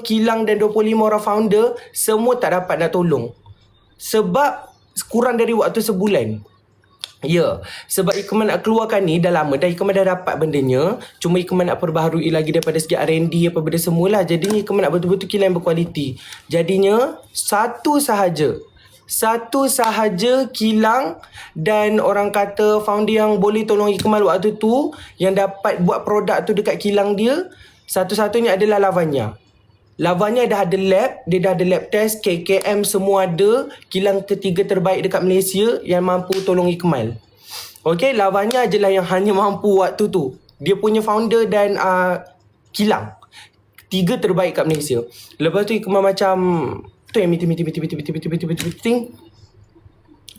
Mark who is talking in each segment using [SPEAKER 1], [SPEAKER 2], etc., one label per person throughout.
[SPEAKER 1] kilang dan 25 orang founder semua tak dapat nak tolong. Sebab kurang dari waktu sebulan. Ya, sebab Ikmal nak keluarkan ni dah lama dah. Ikmal dah dapat bendanya. Cuma Ikmal nak perbaharui lagi daripada segi R&D apa benda semualah. Jadinya Ikmal nak betul-betul kilang yang berkualiti. Jadinya satu sahaja kilang dan orang kata founder yang boleh tolong Ikmal waktu tu, yang dapat buat produk tu dekat kilang dia, satu-satunya adalah Lavanya. Lavanya dah ada lab, dia dah ada lab test, KKM semua ada. Kilang ketiga terbaik dekat Malaysia yang mampu tolong Ikmal. Okay, Lavanya je lah yang hanya mampu waktu tu. Dia punya founder dan kilang. Tiga terbaik kat Malaysia. Lepas tu Ikmal macam tu yang meeting.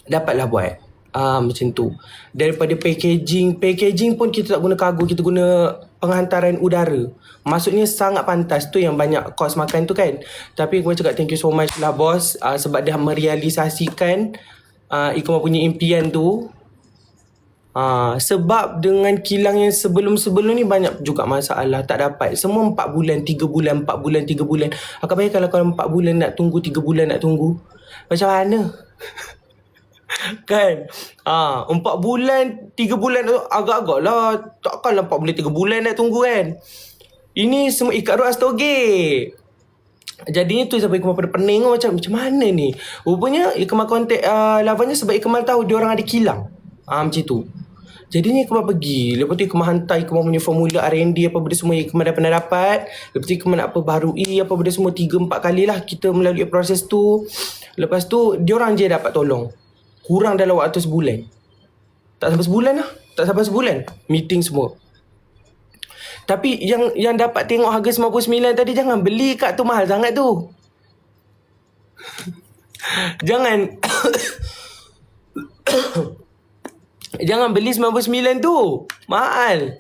[SPEAKER 1] Dapatlah buat. Macam tu. Daripada packaging pun kita tak guna kargo, kita guna penghantaran udara. Maksudnya sangat pantas. Tu yang banyak kos makan tu kan. Tapi aku cakap thank you so much lah bos, sebab dah merealisasikan Ikmal punya impian tu. Sebab dengan kilang yang sebelum ni banyak juga masalah, tak dapat. Semua 4 bulan, 3 bulan, 4 bulan, 3 bulan. Akak bayangkan kalau 4 bulan nak tunggu, 3 bulan nak tunggu, macam mana? Kan? 4 bulan, 3 bulan tu agak-agak lah. Takkanlah 4 bulan, 3 bulan nak tunggu kan? Ini semua ikat ruas togek. Jadi itu sampai Ikmal pada pening macam mana ni? Rupanya Ikmal kontak Lavanya sebab Ikmal tahu dia orang ada kilang. Macam tu. Jadinya Ikmal pergi. Lepas tu Ikmal hantar Ikmal punya formula R&D apa benda semua Ikmal dah pernah dapat. Lepas tu Ikmal nak perbaharui apa benda semua 3-4 kali lah kita melalui proses tu. Lepas tu dia orang je dapat tolong. Kurang dalam waktu sebulan. Tak sampai sebulan lah. Tak sampai sebulan. Meeting semua. Tapi yang dapat tengok harga 99 tadi, jangan beli kat tu, mahal sangat tu. Jangan jangan beli 99 tu. Mahal.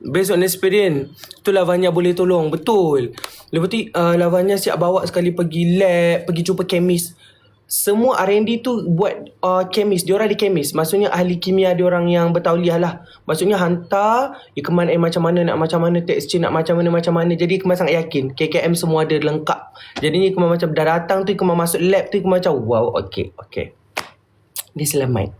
[SPEAKER 1] Based on experience, tu Lavanya boleh tolong. Betul. Lepas tu Lavanya siap bawa sekali pergi lab, pergi jumpa kemis. Semua R&D tu buat kemis. Diorang ada kemis. Maksudnya ahli kimia diorang yang bertauliah lah. Maksudnya hantar Ikmal macam mana, nak macam mana, texture nak macam mana. Jadi Ikmal sangat yakin KKM semua ada lengkap. Jadinya Ikmal macam dah datang tu, Ikmal masuk lab tu, Ikmal macam wow, okay. Dia selamat.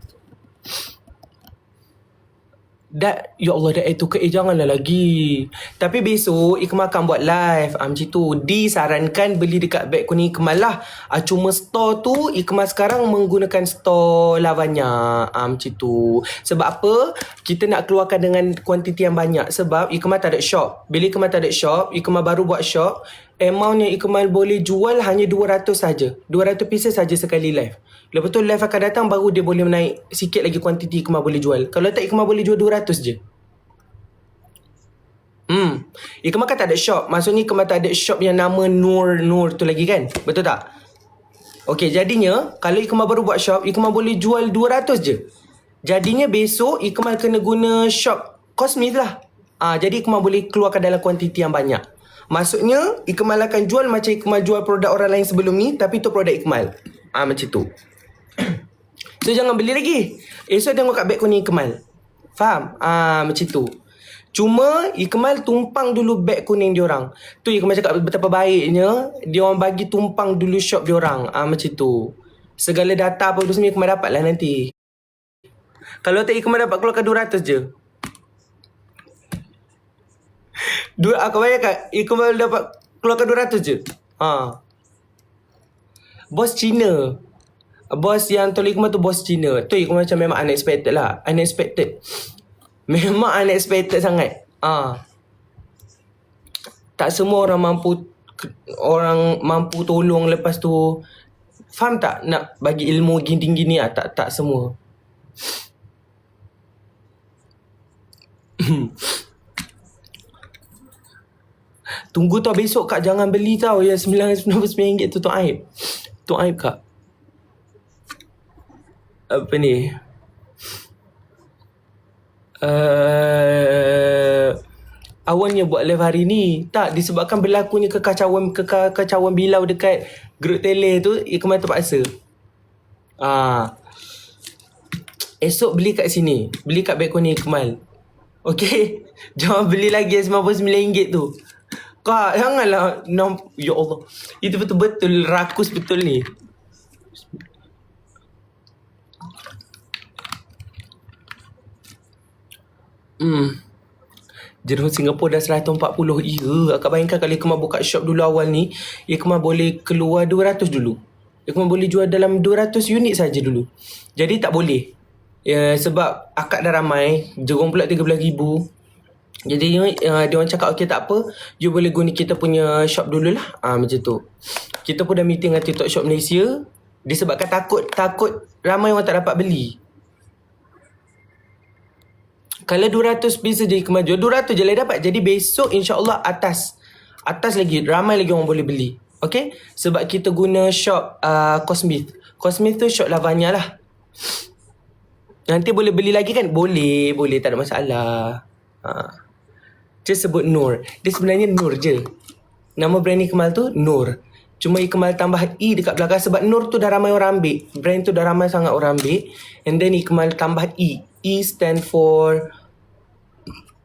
[SPEAKER 1] Ya Allah, janganlah lagi. Tapi besok Ikmal akan buat live macam tu. Disarankan beli dekat beg kuning Ikmal lah. Cuma store tu Ikmal sekarang menggunakan store Lavanya macam tu. Sebab apa? Kita nak keluarkan dengan kuantiti yang banyak. Sebab Ikmal tak ada shop. Bila Ikmal tak ada shop, Ikmal baru buat shop, amount yang Ikmal boleh jual hanya 200 saja. 200 pieces saja sekali live. Lepas tu live akan datang, baru dia boleh naik sikit lagi kuantiti Ikmal boleh jual. Kalau tak, Ikmal boleh jual 200 je. Ikmal kan tak ada shop. Maksudnya Ikmal tak ada shop yang nama Nur tu lagi kan? Betul tak? Okay, jadinya kalau Ikmal baru buat shop, Ikmal boleh jual 200 je. Jadinya besok Ikmal kena guna shop Cosmith lah. Jadi Ikmal boleh keluarkan dalam kuantiti yang banyak. Maksudnya Ikmal akan jual macam Ikmal jual produk orang lain sebelum ni, tapi tu produk Ikmal. Macam tu. So jangan beli lagi. Esok tengok kat beg kuning Ikmal. Faham? Macam tu. Cuma Ikmal tumpang dulu beg kuning diorang. Tu Ikmal cakap betapa baiknya diorang bagi tumpang dulu shop diorang. Macam tu. Segala data apa semua Ikmal dapat lah nanti. Kalau tak, Ikmal dapat keluarkan 200 je. Aku bayangkan Ikmal dapat keluarkan 200 je. Bos Cina. Bos yang tolong Ikmal tu bos Cina. Tu Ikmal macam memang unexpected lah. Memang unexpected sangat. Tak semua orang mampu tolong. Lepas tu faham tak, nak bagi ilmu gini-gini lah. Tak semua. Tunggu tau besok kak, jangan beli tau yang RM99 tu aib. Tu aib kak. Apa ni? Awalnya buat live hari ni tak disebabkan berlakunya kekacauan bilau dekat grup tele tu, Ikmal terpaksa. Esok beli kat sini. Beli kat Balcony Ikmal. Okay? Jangan beli lagi RM99 tu. Kak, janganlah. Ya Allah. Itu betul-betul rakus betul ni. Jerum Singapura dah 140. Ya, akak bayangkan kalau Ikmal buka shop dulu awal ni, Ikmal boleh keluar 200 dulu. Ikmal boleh jual dalam 200 unit saja dulu. Jadi tak boleh. Ya, sebab akak dah ramai, Jerum pula 13,000. Jadi dia orang cakap okey tak apa, you boleh guna kita punya shop dululah. Macam tu. Kita pun dah meeting dengan TikTok Shop Malaysia. Disebabkan takut ramai orang tak dapat beli. Kalau 200 piece je kemajuan, 200 je lah dapat. Jadi besok insya-Allah atas lagi, ramai lagi orang boleh beli. Okay? Sebab kita guna shop Cosmith. Cosmith tu shop Lavanya lah. Nanti boleh beli lagi kan? Boleh, tak ada masalah. Dia sebut Nur. Dia sebenarnya Nur je. Nama brand Ikmal tu Nur. Cuma Ikmal tambah E dekat belakang sebab Nur tu dah ramai orang ambil. Brand tu dah ramai sangat orang ambil. And then Ikmal tambah E. E stand for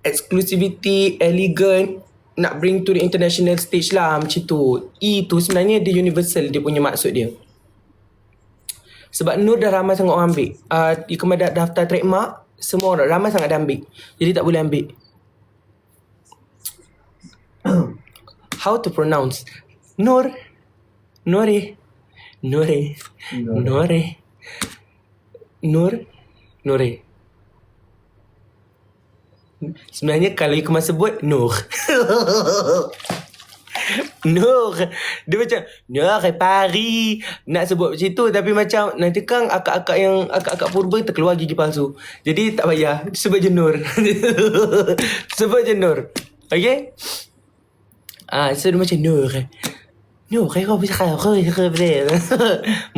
[SPEAKER 1] exclusivity, elegant, nak bring to the international stage lah macam tu. E tu sebenarnya dia universal, dia punya maksud dia. Sebab Nur dah ramai sangat orang ambil. Ikmal dah daftar trademark, semua orang ramai sangat dah ambil. Jadi tak boleh ambil. How to pronounce? Nore. Sebenarnya kalau Ikmal sebut Nur. Nur. Dia macam Nur Paris. Nak sebut macam tu. Tapi macam nanti kan akak-akak purba terkeluar gigi palsu. Jadi tak payah. Sebut je Nur. Sebut je Nur. Okay? So dia macam Nur. Kau bisa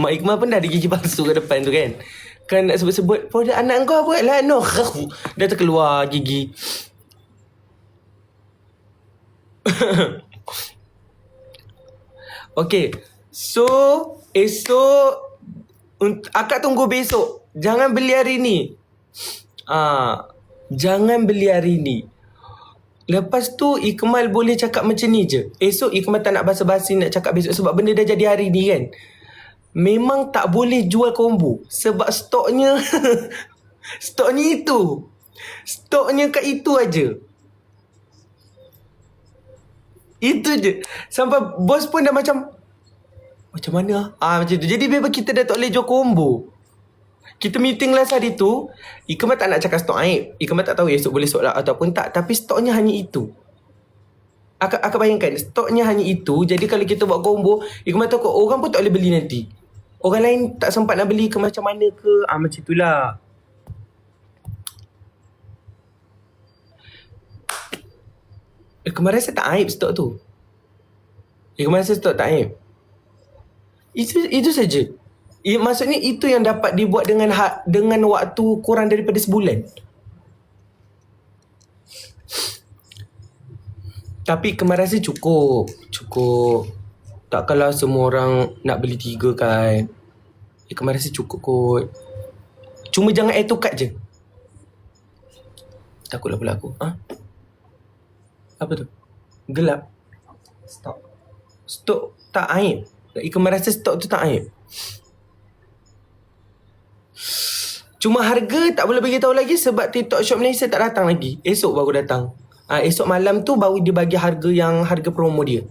[SPEAKER 1] Mak Ikmal pun dah ada gigi palsu kat depan tu kan. Kan nak sebut-sebut produk anak kau buat lah Nur. Dah terkeluar gigi. Okay. So esok akak tunggu besok. Jangan beli hari ni. Jangan beli hari ni. Lepas tu Ikmal boleh cakap macam ni je. Esok Ikmal tak nak basa-basi nak cakap besok sebab benda dah jadi hari ni kan. Memang tak boleh jual combo sebab stoknya stoknya itu. Stoknya kat itu aja. Itu je. Sampai bos pun dah macam mana? Macam tu. Jadi memang kita dah tak boleh jual combo. Kita meeting last hari tu, Ikmal tak nak cakap stok aib. Ikmal tak tahu esok boleh sold out ataupun tak. Tapi stoknya hanya itu. Akak bayangkan, stoknya hanya itu. Jadi kalau kita buat combo, Ikmal takut orang pun tak boleh beli nanti. Orang lain tak sempat nak beli ke macam mana ke. Macam itulah. Ikmal rasa tak aib stok tu. Ikmal rasa stok tak aib. Itu saja. Maksudnya itu yang dapat dibuat dengan waktu kurang daripada sebulan. Tapi Ikmal rasa cukup. Takkanlah semua orang nak beli 3 kan. Ikmal rasa cukup kot. Cuma jangan air tokat je. Takutlah pula aku. Apa tu? Gelap. Stok tak aib. Ikmal rasa stok tu tak aib. Cuma harga tak boleh bagi tahu lagi sebab TikTok Shop Malaysia tak datang lagi. Esok baru datang. Esok malam tu baru dia bagi harga promo dia.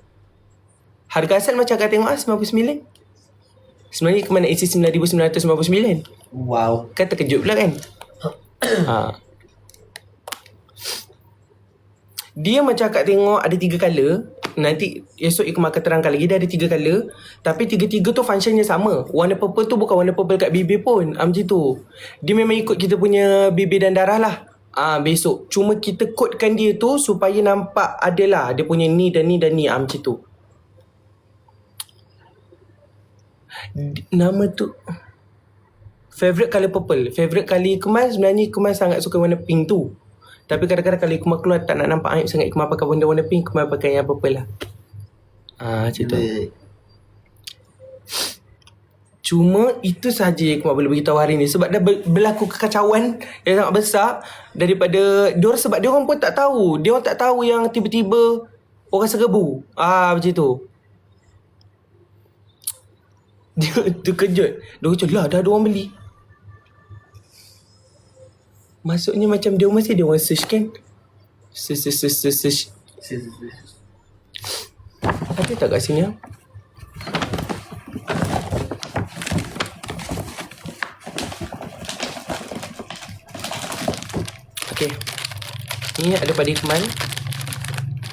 [SPEAKER 1] Harga asal macam kat tengok 99. Sebenarnya ke mana isi 9,999. Wow. Kan terkejut pula kan. Dia macam kat tengok ada 3 color. Nanti esok Ikmal akan terangkan lagi. Dia ada 3 color. Tapi 3-3 tu functionnya sama. Warna purple tu bukan warna purple kat bibir pun. Macam tu. Dia memang ikut kita punya bibir dan darah lah. Besok. Cuma kita kodekan dia tu supaya nampak adalah dia punya ni dan ni dan ni. Macam tu. Nama tu favorite colour purple. Favorite colour Ikmal sebenarnya Ikmal sangat suka warna pink tu. Tapi kadang-kadang kalau Ikmal keluar tak nak nampak aib sangat, Ikmal pakai benda warna pink, Ikmal pakai yang purple lah. Macam tu. Cuma itu sahaja yang Ikmal boleh beritahu hari ni. Sebab dah berlaku kekacauan yang sangat besar daripada diorang. Sebab diorang pun tak tahu. Diorang tak tahu yang tiba-tiba orang serbu. Macam tu. Dia terkejut. Dia kata lah dah ada orang beli. Maksudnya macam dia masih dia orang search kan. Search. Ada tak kat sini? Okay. Ni ada pada Ikmal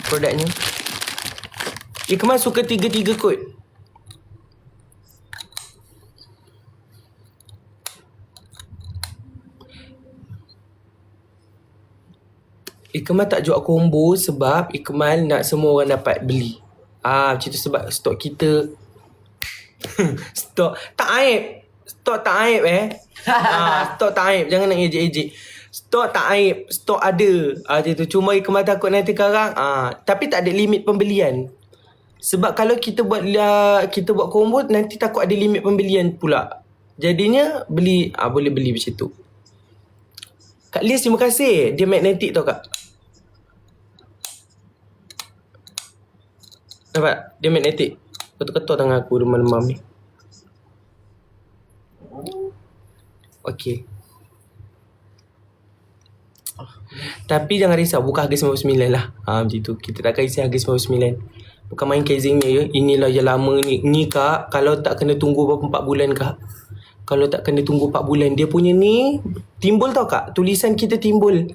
[SPEAKER 1] produknya. Ikmal suka 3 kot. Ikmal tak jual combo sebab Ikmal nak semua orang dapat beli. Macam tu sebab stok kita stok tak aib. Stok tak aib stok tak aib. Jangan nak ejek-ejek. Stok tak aib. Stok ada. Macam tu. Cuma Ikmal takut nanti sekarang. Tapi tak ada limit pembelian. Sebab kalau kita buat combo nanti takut ada limit pembelian pula. Jadinya beli boleh beli macam tu. Kak Liz, terima kasih. Dia magnetic tau kak. Nampak? Dia magnetic. Ketuk-ketuk tangan aku demam-demam ni. Okay. Tapi jangan risau. Bukan harga RM99 lah. Macam tu. Kita takkan isi harga RM99. Bukan main casingnya ya. Inilah yang lama ni. Ni kak, kalau tak kena tunggu berapa 4 bulan kak. Kalau tak kena tunggu 4 bulan. Dia punya ni timbul tau kak. Tulisan kita timbul.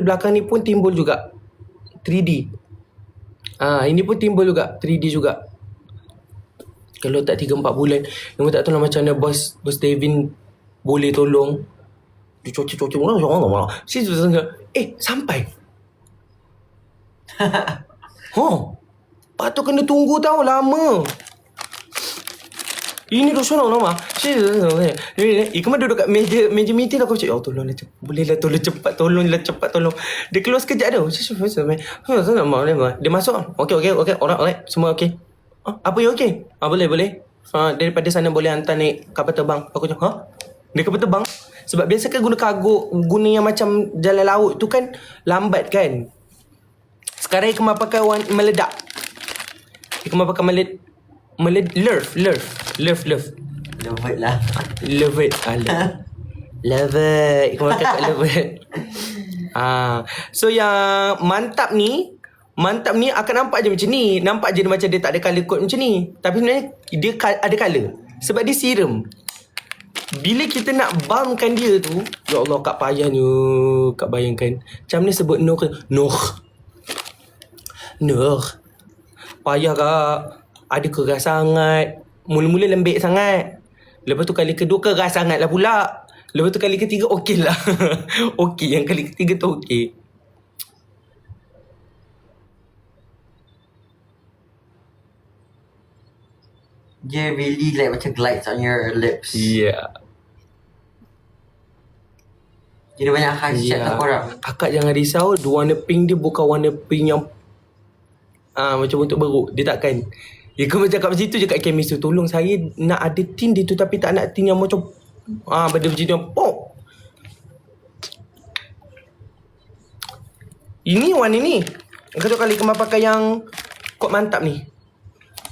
[SPEAKER 1] Belakang ni pun timbul juga. 3D. Ini pun timbul juga. 3D juga. Kalau tak 3-4 bulan. Yang tak tahu lah macam mana Bos Devin boleh tolong. Dia cuci-cuci. Sampai. Patut kena tunggu tau. Lama. Ini dah sorang lama. Ikmal duduk kat meja meeting aku cakap, tolonglah cepat. Bolehlah tolong cepat. Tolonglah cepat tolong. Dia keluar sekejap tu. Dia masuk. Okey. Alright. Semua okey. Apa yang okey? Boleh. Daripada sana boleh hantar naik kapal terbang. Aku cakap, naik kapal terbang? Sebab biasa kan guna yang macam jalan laut tu kan lambat kan. Sekarang Ikmal pakai meledak. Ikmal pakai Love lah. Love it. Ikmal pakai kat love it. So yang mantap ni akan nampak je macam ni. Nampak je macam dia tak ada colour code macam ni. Tapi sebenarnya dia ada colour. Sebab dia serum. Bila kita nak bumpkan dia tu, ya Allah kak payahnya. Kak bayangkan. Macam ni sebut Noh. Payah kak. Ada keras sangat. Mula-mula lembek sangat. Lepas tu kali kedua keras sangat lah pula. Lepas tu kali ketiga okey lah. Okey, yang kali ketiga tu okey.
[SPEAKER 2] Dia really like macam glides on your lips.
[SPEAKER 1] Yeah.
[SPEAKER 2] Dia banyak khasiat tak korang.
[SPEAKER 1] Akak jangan risau. Warna pink dia bukan warna pink yang macam untuk beruk. Dia takkan. Dia kena cakap macam tu je kat chemist tu. Tolong saya nak ada tin dia tu tapi tak nak tin yang macam benda macam tu yang pop. Ini warna ni. Kata kali Ikmal pakai yang kod mantap ni.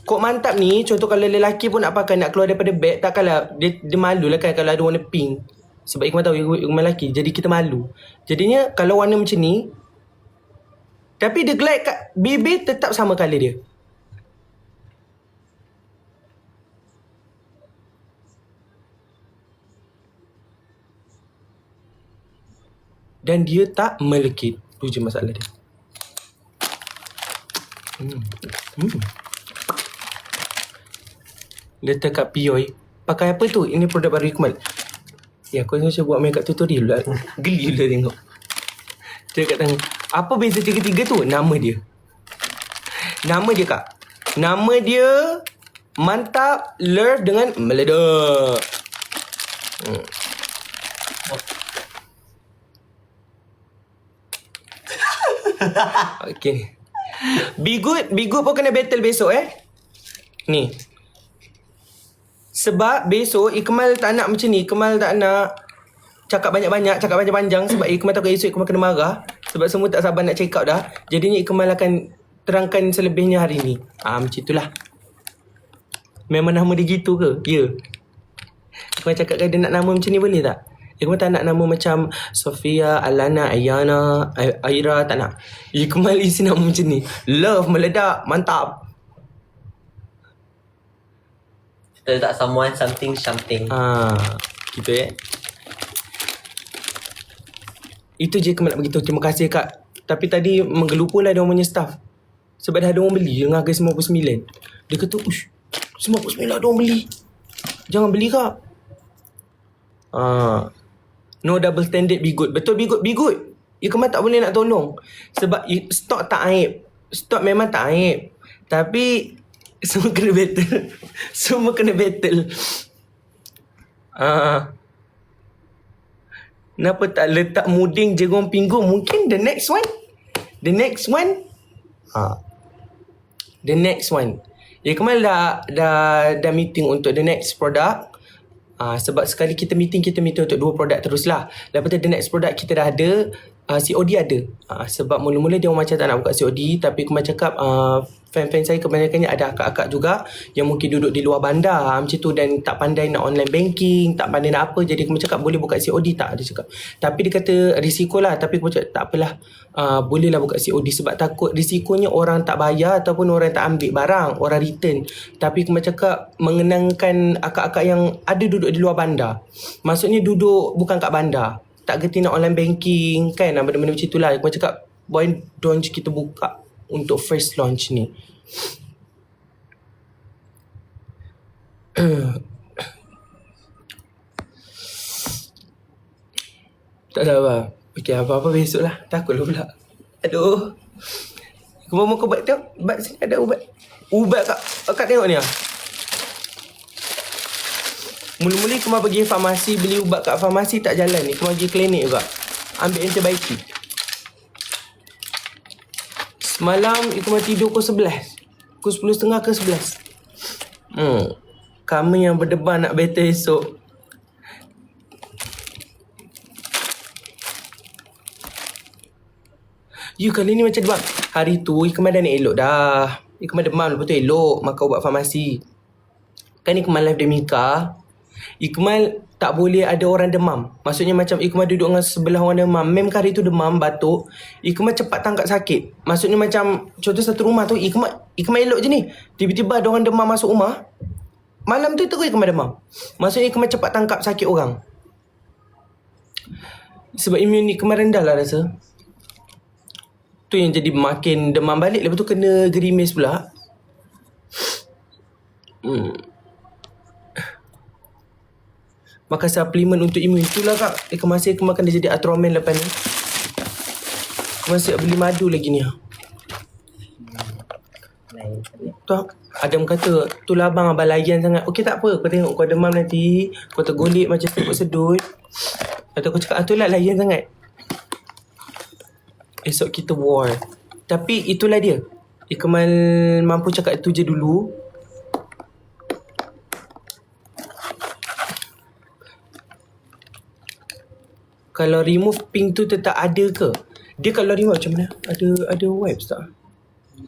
[SPEAKER 1] Kod mantap ni contoh kalau lelaki pun nak pakai, nak keluar daripada beg, takkanlah dia malu lah kan kalau ada warna pink. Sebab Ikmal tahu Ikmal lelaki, jadi kita malu. Jadinya kalau warna macam ni, tapi dia glide kat bibir tetap sama colour dia. Dan dia tak melekit. Tu je masalah dia. Letak kat Pioy. Pakai apa tu? Ini produk baru Ikmal. Ya, aku rasa buat makeup tutorial lah. Geli lah tengok. Dia kat tangan. Apa beza tiga-tiga tu? Nama dia. Nama dia kak. Nama dia Mantap Love dengan Meledak. Okay. Be good pun kena battle besok Ni. Sebab besok Ikmal tak nak macam ni. Ikmal tak nak cakap banyak-banyak, cakap panjang-panjang. Sebab Ikmal takut esok Ikmal kena marah. Sebab semua tak sabar nak check out dah. Jadinya Ikmal akan terangkan selebihnya hari ni. Macam itulah. Memang nama dia gitu ke? Ya. Ikmal cakap dia nak nama macam ni boleh tak? Ikmal tak nak nama macam Sofia, Alana, Ayana, Aira. Tak nak. Ikmal isi nama macam ni. Love, meledak, mantap.
[SPEAKER 2] Kita letak someone, something.
[SPEAKER 1] Gitu Itu je Ikmal nak beritahu. Terima kasih Kak. Tapi tadi menggelupa lah dia orang punya staff. Sebab dah ada orang beli dengan harga 99. Dia kata, ush, 99 ada orang beli. Jangan beli Kak. No double standard, be good. Betul, be good. Ikmal tak boleh nak tolong. Sebab stok tak aib. Stok memang tak aib. Tapi semua kena battle. Semua kena battle. Kenapa tak letak muding jerung pinggung? Mungkin the next one. The next one. Ikmal dah meeting untuk the next product. Sebab sekali kita meeting untuk 2 produk teruslah. Lepas tu the next product kita dah ada, COD ada. Sebab mula-mula dia orang macam tak nak buka COD. Tapi Ikmal cakap fan-fan saya kebanyakannya ada akak-akak juga yang mungkin duduk di luar bandar macam tu dan tak pandai nak online banking, tak pandai nak apa. Jadi Ikmal cakap boleh buka COD tak? Dia cakap. Tapi dia kata risiko lah. Tapi Ikmal cakap tak apalah, bolehlah buka COD sebab takut risikonya orang tak bayar ataupun orang tak ambil barang, orang return. Tapi Ikmal cakap mengenangkan akak-akak yang ada duduk di luar bandar. Maksudnya duduk bukan kat bandar, tak gerti nak online banking kan, benda-benda macam itulah. Ikmal cakap why don't kita buka untuk first launch ni. Tak sabar. Okay, apa-apa besok lah. Takutlah pula. Aduh. Kau mau ubat tengok. Ubat sini ada ubat. Ubat Kak tengok ni lah. Mula-mula Ikmal pergi farmasi, beli ubat kat farmasi tak jalan ni. Ikmal pergi klinik juga. Ambil antibiotik. Semalam Ikmal tidur pukul 11. Pukul 10.30 ke 11. Kami yang berdebar nak battle esok. Kali ni macam demam. Hari tu Ikmal dah nak elok dah. Ikmal demam, lepas tu elok makan ubat farmasi. Kan Ikmal live Demika. Ikmal tak boleh ada orang demam. Maksudnya macam Ikmal duduk dengan sebelah orang demam. Mem hari tu demam, batuk. Ikmal cepat tangkap sakit. Maksudnya macam contoh satu rumah tu Ikmal elok je ni. Tiba-tiba ada orang demam masuk rumah. Malam tu terus Ikmal demam. Maksudnya Ikmal cepat tangkap sakit orang. Sebab imun Ikmal rendah lah rasa. Tu yang jadi makin demam balik. Lepas tu kena gerimis pula. Makan suplemen untuk imun. Itulah Kak. Masih aku makan dia jadi Atromen lepas ni. Aku masih beli madu lagi ni. Tu Adam kata, tu lah abang layan sangat. Okey tak apa. Kau tengok kau demam nanti. Kau tergolek macam sedut-sedut. Lepas tu aku cakap, tu lah layan sangat. Esok kita war. Tapi itulah dia. Ikmal mampu cakap itu je dulu. Kalau remove pink tu tetap ada ke? Dia kalau remove macam mana? Ada wipes tak?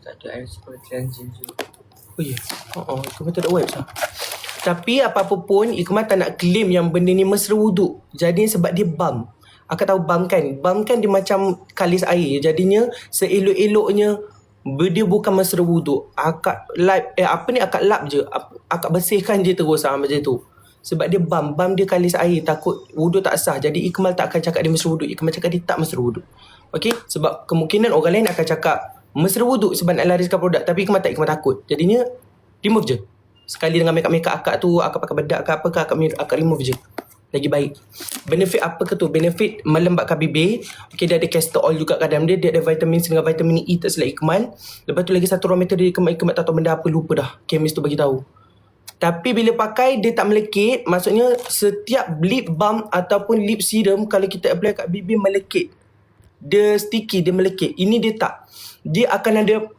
[SPEAKER 2] Tak ada air super cleansing je.
[SPEAKER 1] Oh ya. Ikmal tak ada wipes lah. Tapi apa-apa pun Ikmal tak nak claim yang benda ni mesra wuduk. Jadi sebab dia balm. Akak tahu balm kan? Balm kan dia macam kalis air. Jadinya seelok-eloknya dia bukan mesra wuduk. Akak lap akak lap je. Akak bersihkan je terus macam tu. Sebab dia balm dia kalis air. Takut wuduk tak sah. Jadi Ikmal tak akan cakap dia mesra wuduk. Ikmal cakap dia tak mesra wuduk. Okay? Sebab kemungkinan orang lain akan cakap mesra wuduk sebab nak lariskan produk. Tapi Ikmal takut. Jadinya remove je. Sekali dengan make-up akak tu, akak pakai bedak ke apa ke, akak remove je. Lagi baik. Benefit apa ke tu? Benefit melembabkan bibir. Okay, dia ada castor oil juga kat dalam dia. Dia ada vitamin C dengan vitamin E tak silap Ikmal. Lepas tu lagi satu raw material dia Ikmal tak tahu benda apa, lupa dah. Chemist tu bagi tahu. Tapi bila pakai dia tak melekit. Maksudnya setiap lip balm ataupun lip serum kalau kita apply kat bibir melekit. Dia sticky, dia melekit. Ini dia tak. Dia akan ada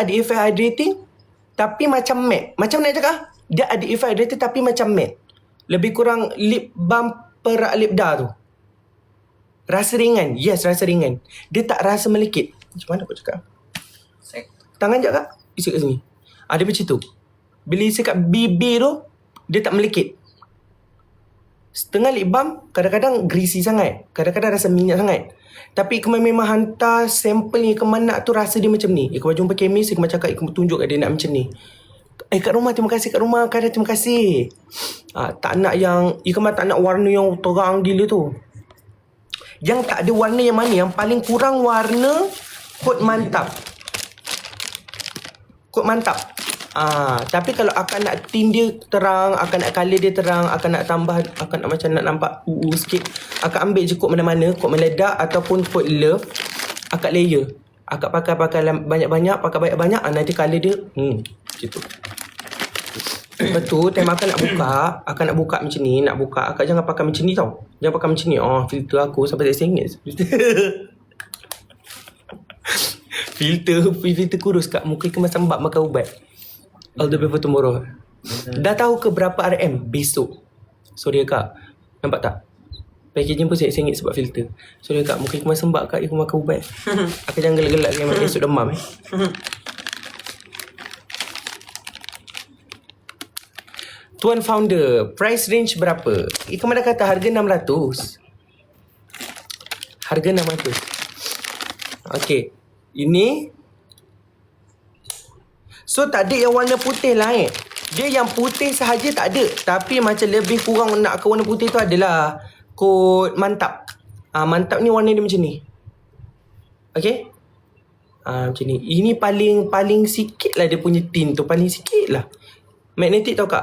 [SPEAKER 1] efek hydrating tapi macam matte. Macam nak cakap Dia ada effect dia tetapi macam matte. Lebih kurang lip balm perak lip dah tu. Rasa ringan. Yes, rasa ringan. Dia tak rasa melekit. Macam mana aku cakap? Tangan je kak. Isi kat sini. Dia macam tu. Bila isi kat bibir tu, dia tak melekit. Setengah lip balm kadang-kadang greasy sangat. Kadang-kadang rasa minyak sangat. Tapi Ikmal memang hantar sampel ni Ikmal nak tu rasa dia macam ni. Ikmal jumpa kemis, Ikmal cakap Ikmal tunjuk kat dia nak macam ni. Kat rumah terima kasih, kat rumah Kak terima kasih. Tak nak yang Ikmal tak nak warna yang terang gila tu. Yang tak ada warna yang mana? Yang paling kurang warna kod mantap. Kod mantap. Tapi kalau akan nak tint dia terang, akan nak colour dia terang, akan nak tambah, akan nak macam nak nampak sikit, akan ambil je kod mana-mana, kod meledak ataupun kod love, akak layer. Akak pakai banyak-banyak, pakai banyak-banyak, nanti colour dia gitu. Lepas tu time akak nak buka macam ni, nak buka, akak jangan pakai macam ni tau. Jangan pakai macam ni. Filter aku sampai RM100. filter kurus kat muka Ikmal sembab makan ubat. All the way for tomorrow. Dah tahu ke berapa RM besok? Sorry kak. Nampak tak? Packaging pun RM1 sebab filter. Sorry kak, muka Ikmal sembab kak, Ikmal makan ubat. Akak jangan gelak-gelak dengan esok demam Tuan founder, price range berapa? Ikmal dah kata harga 600. Harga 600. Okay. Ini. So tak ada yang warna putih lah Dia yang putih sahaja tak ada. Tapi macam lebih kurang nak ke warna putih tu adalah kod mantap. Mantap ni warna dia macam ni. Okay. Macam ni. Ini paling sikit lah dia punya tint tu. Paling sikit lah. Magnetic tau kak?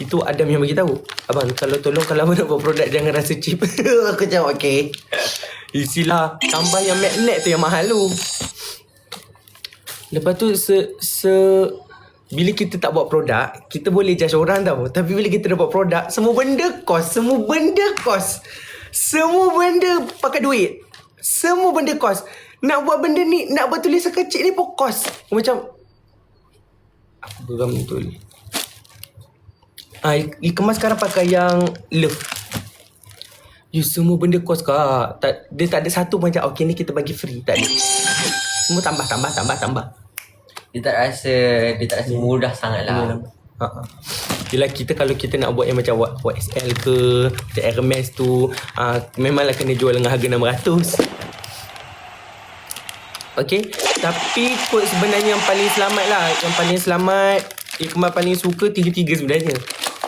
[SPEAKER 1] Itu Adam yang bagi tahu. Abang, kalau abang nak buat produk jangan rasa cheap. Aku jawab okay. Isilah tambah yang magnet tu yang mahal tu. Lepas tu bila kita tak buat produk, kita boleh judge orang tau. Tapi bila kita dah buat produk, semua benda cost. Semua benda pakai duit. Semua benda cost. Nak buat benda ni, nak buat tulisan kecil ni pun cost. Macam apa geram betul. Ikmal sekarang pakai yang love. Semua benda cost kak. Dia tak ada satu macam okay ni kita bagi free. Tak ada. Semua tambah.
[SPEAKER 2] Dia tak rasa mudah sangat lah.
[SPEAKER 1] Yelah kita kalau kita nak buat yang macam YSL ke macam Hermes tu, memanglah kena jual dengan harga 600. Okay. Tapi kod sebenarnya yang paling selamat lah, yang paling selamat Ikmal paling suka 3 sebenarnya.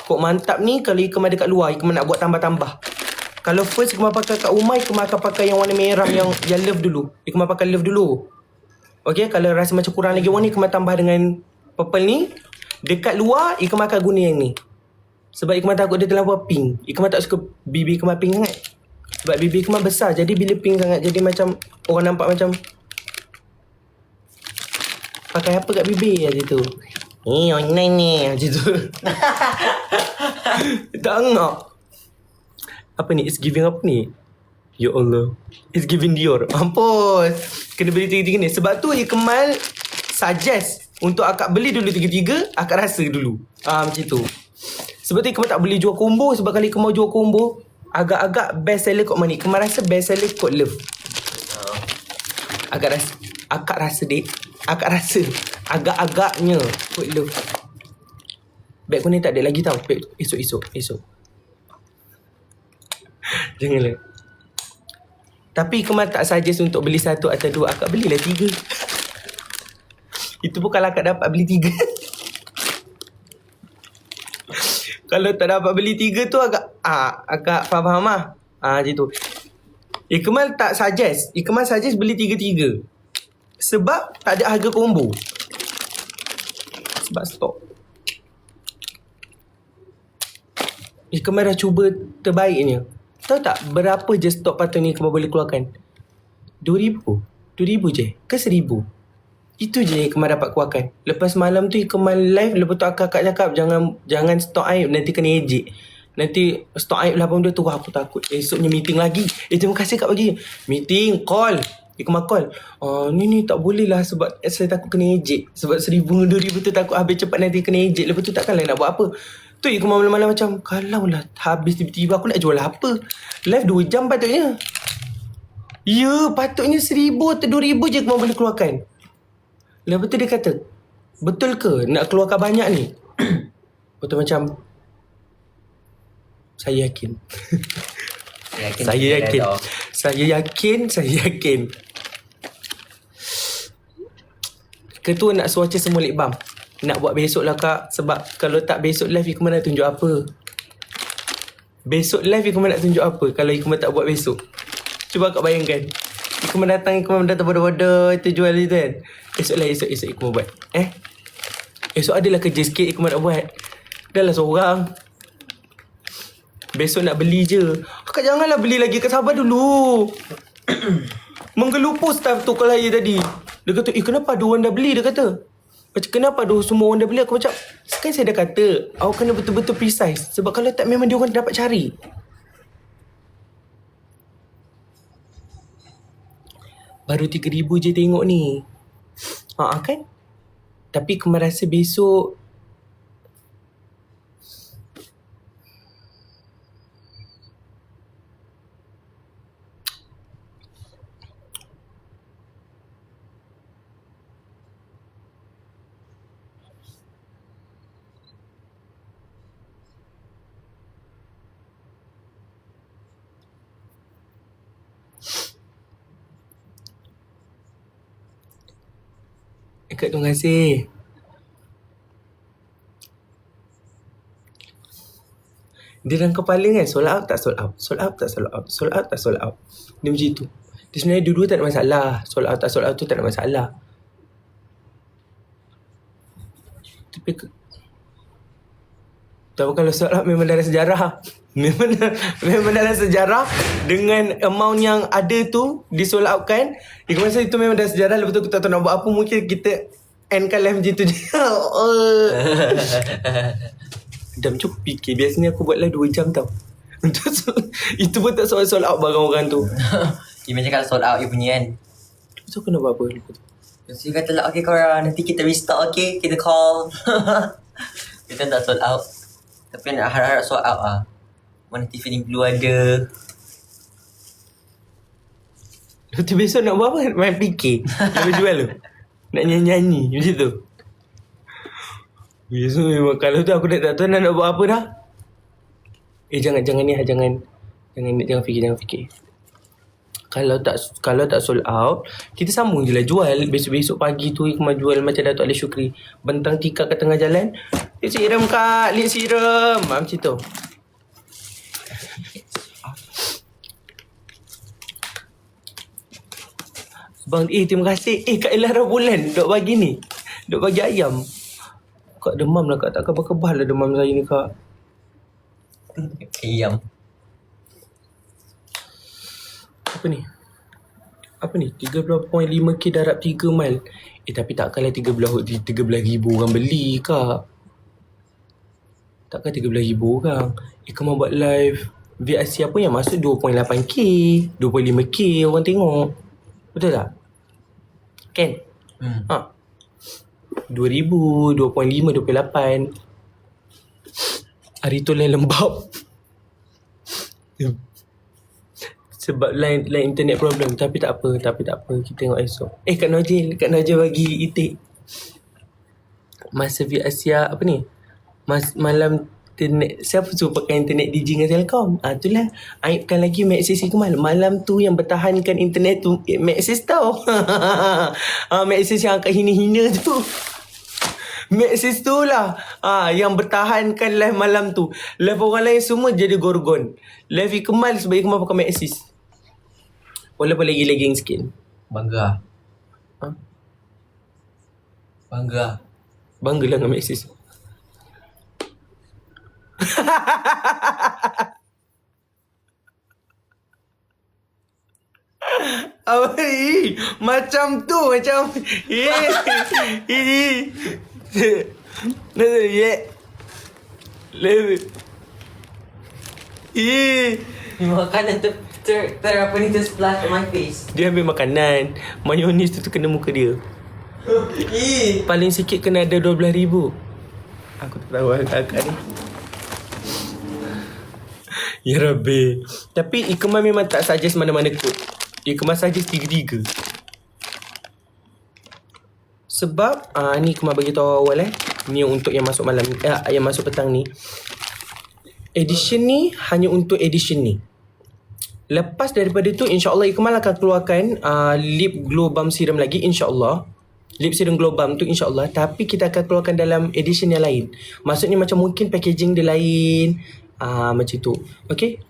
[SPEAKER 1] Kod mantap ni kalau Ikmal dekat luar, Ikmal nak buat tambah-tambah. Kalau first Ikmal pakai kat rumah, Ikmal akan pakai yang warna merah yang love dulu. Ikmal pakai love dulu. Okay, kalau rasa macam kurang lagi warna, Ikmal tambah dengan purple ni. Dekat luar, Ikmal akan guna yang ni. Sebab Ikmal takut dia terlalu pink. Ikmal tak suka bibir Ikmal pink sangat. Sebab bibir Ikmal besar, jadi bila pink sangat, jadi macam orang nampak macam pakai apa kat bibir macam tu. Macam tu. Tak ngak. Apa ni? It's giving apa ni? Ya Allah. It's giving Dior. Ampun. Kena beli 3 ni. Sebab tu Ikmal suggest untuk akak beli dulu 3, akak rasa dulu. Macam tu. Sebab tu Ikmal tak boleh jual combo. Sebab kalau Ikmal jual combo, agak-agak best seller kot mana. Ikmal rasa best seller kot love. Akak rasa agak-agaknya kot love. Beg kuning tak ada lagi tau. Beg esok. Janganlah. Tapi Ikmal tak suggest untuk beli 1 atau 2. Akak belilah 3. Itu pun kalau akak dapat beli 3. Kalau tak dapat beli 3 tu akak faham lah. Macam tu. Ikmal tak suggest. Ikmal suggest beli 3. Sebab tak ada harga combo. Sebab stok. Ikmal dah cuba terbaiknya. Tahu tak berapa je stok patut ni Ikmal boleh keluarkan? 2,000 je ke 1,000. Itu je Ikmal dapat keluarkan. Lepas malam tu Ikmal live, lepas tu akak cakap jangan stok aib, nanti kena ejek. Nanti stok aib 82 tu aku takut. Esoknya meeting lagi. Terima kasih kak bagi. Meeting, call. Ikmal call, ni tak boleh lah sebab saya takut kena ejek. Sebab 1,000 dengan 2,000 tu takut habis cepat nanti kena ejek. Lepas tu takkanlah nak buat apa. Tu Ikmal malam-malam macam, kalau lah habis tiba-tiba aku nak jual apa? Live 2 jam patutnya. Ya, patutnya 1,000 atau 2,000 je Ikmal boleh keluarkan. Lepas tu dia kata, betul ke nak keluarkan banyak ni? Lepas tu macam, saya yakin. Saya yakin. Ketua nak suaca semua lip balm. Nak buat besok lah kak. Sebab kalau tak besok live Ikmal nak tunjuk apa? Besok live Ikmal nak tunjuk apa kalau Ikmal tak buat besok? Cuba kak bayangkan. Ikmal datang bodoh-bodoh itu jual itu kan. Esok Ikmal buat. Esok adalah kerja sikit Ikmal nak buat. Dah lah seorang. Besok nak beli je. Kak janganlah beli lagi. Kak sabar dulu. Menggelupur staff tu kalau saya tadi. Dia kata, kenapa ada orang dah beli? Dia kata, macam kenapa ada semua orang dah beli? Aku macam, sekarang saya dah kata, awak kena betul-betul precise. Sebab kalau tak memang dia orang dapat cari. Baru 3,000 je tengok ni. Kan? Tapi Ikmal rasa besok Kak, terima kasih. Dia dalam kepala kan, sold out tak sold out. Sold out tak sold out. Sold out tak sold out. Dia macam tu. Dia sebenarnya dua-dua tak ada masalah. Sold out tak sold out tu tak ada masalah. Tapi tahu kalau sold out memang dalam sejarah. Memang dalam sejarah dengan amount yang ada tu di sold out kan. Ikut masa itu memang dalam sejarah. Lepas tu aku tak tahu nak buat apa. Mungkin kita endkan live macam tu je. Dah macam fikir. Biasanya aku buat live 2 jam tau. Itu pun tak sold out barang orang tu.
[SPEAKER 2] Macam kalau sold out you punya kan.
[SPEAKER 1] So aku nak buat apa lepas tu?
[SPEAKER 2] Lepas tu kata lah, okay korang, nanti kita restock, okay? Kita call. Kita tak sold out. Tapi nak harap-harap sold out lah. Mana nanti feeling blue ada.
[SPEAKER 1] Lepas tu besok nak buat apa? Main fikir. Nak jual tu. Nak nyanyi-nyanyi macam tu. Besok memang kalau tu aku tak tahu nak buat apa dah. Jangan ni, jangan fikir. Kalau tak sold out, kita sambung je lah jual. Besok-besok pagi tu Ikmal jual macam Datuk Ali Syukri. Bentang tikar kat tengah jalan. Lihat siram kak, lihat siram. Macam tu. Bang, terima kasih. Kak Elara bulan duk bagi ni. Duk bagi ayam. Kak demam lah kak. Tak kebal-kebal lah demam saya ni kak.
[SPEAKER 2] Ayam.
[SPEAKER 1] Apa ni? 13.5k darab 3 mile. Tapi takkanlah 13,000 orang beli kak. Takkan 13,000 orang. Kamu buat live VIC apa yang masuk 2.8k 2.5k orang tengok. Betul tak? Kan? 2,000 2.5 2.8. Hari tu lain lembab. Sebab line internet problem. Tapi tak apa. Kita tengok esok. Kak Nojil bagi itik. Masa Asia apa ni? Malam internet. Siapa suruh pakai internet Digi dengan Telkom? Itulah. Aibkan lagi Maxis Ikmal. Malam tu yang bertahankan internet tu Maxis tau. Maxis yang agak hina-hina tu. Maxis tu lah. Yang bertahankan live malam tu. Live orang lain semua jadi gorgon. Live Ikmal sebab Ikmal pakai Maxis. Walaupun lagi lagging sikit.
[SPEAKER 2] Bangga.
[SPEAKER 1] Bangga lah dengan Maxis. Macam tu.
[SPEAKER 2] Makanan Apa ni just splash on my face.
[SPEAKER 1] Dia ambil makanan. Mayonis tu kena muka dia. Paling sikit kena ada 12,000. Aku tak tahu agak ni. Ya Rabbi. Tapi Ikmal memang tak suggest mana-mana kod. Ikmal suggest 3-3. Sebab ni Ikmal bagi tahu awal ni untuk yang masuk malam yang masuk petang ni. Edition ni hanya untuk edition ni. Lepas daripada tu insya-Allah Ikmal akan keluarkan lip glow balm serum lagi insya-Allah. Lip serum glow balm tu insya-Allah, tapi kita akan keluarkan dalam edition yang lain. Maksudnya macam mungkin packaging dia lain. Macam tu. Okay?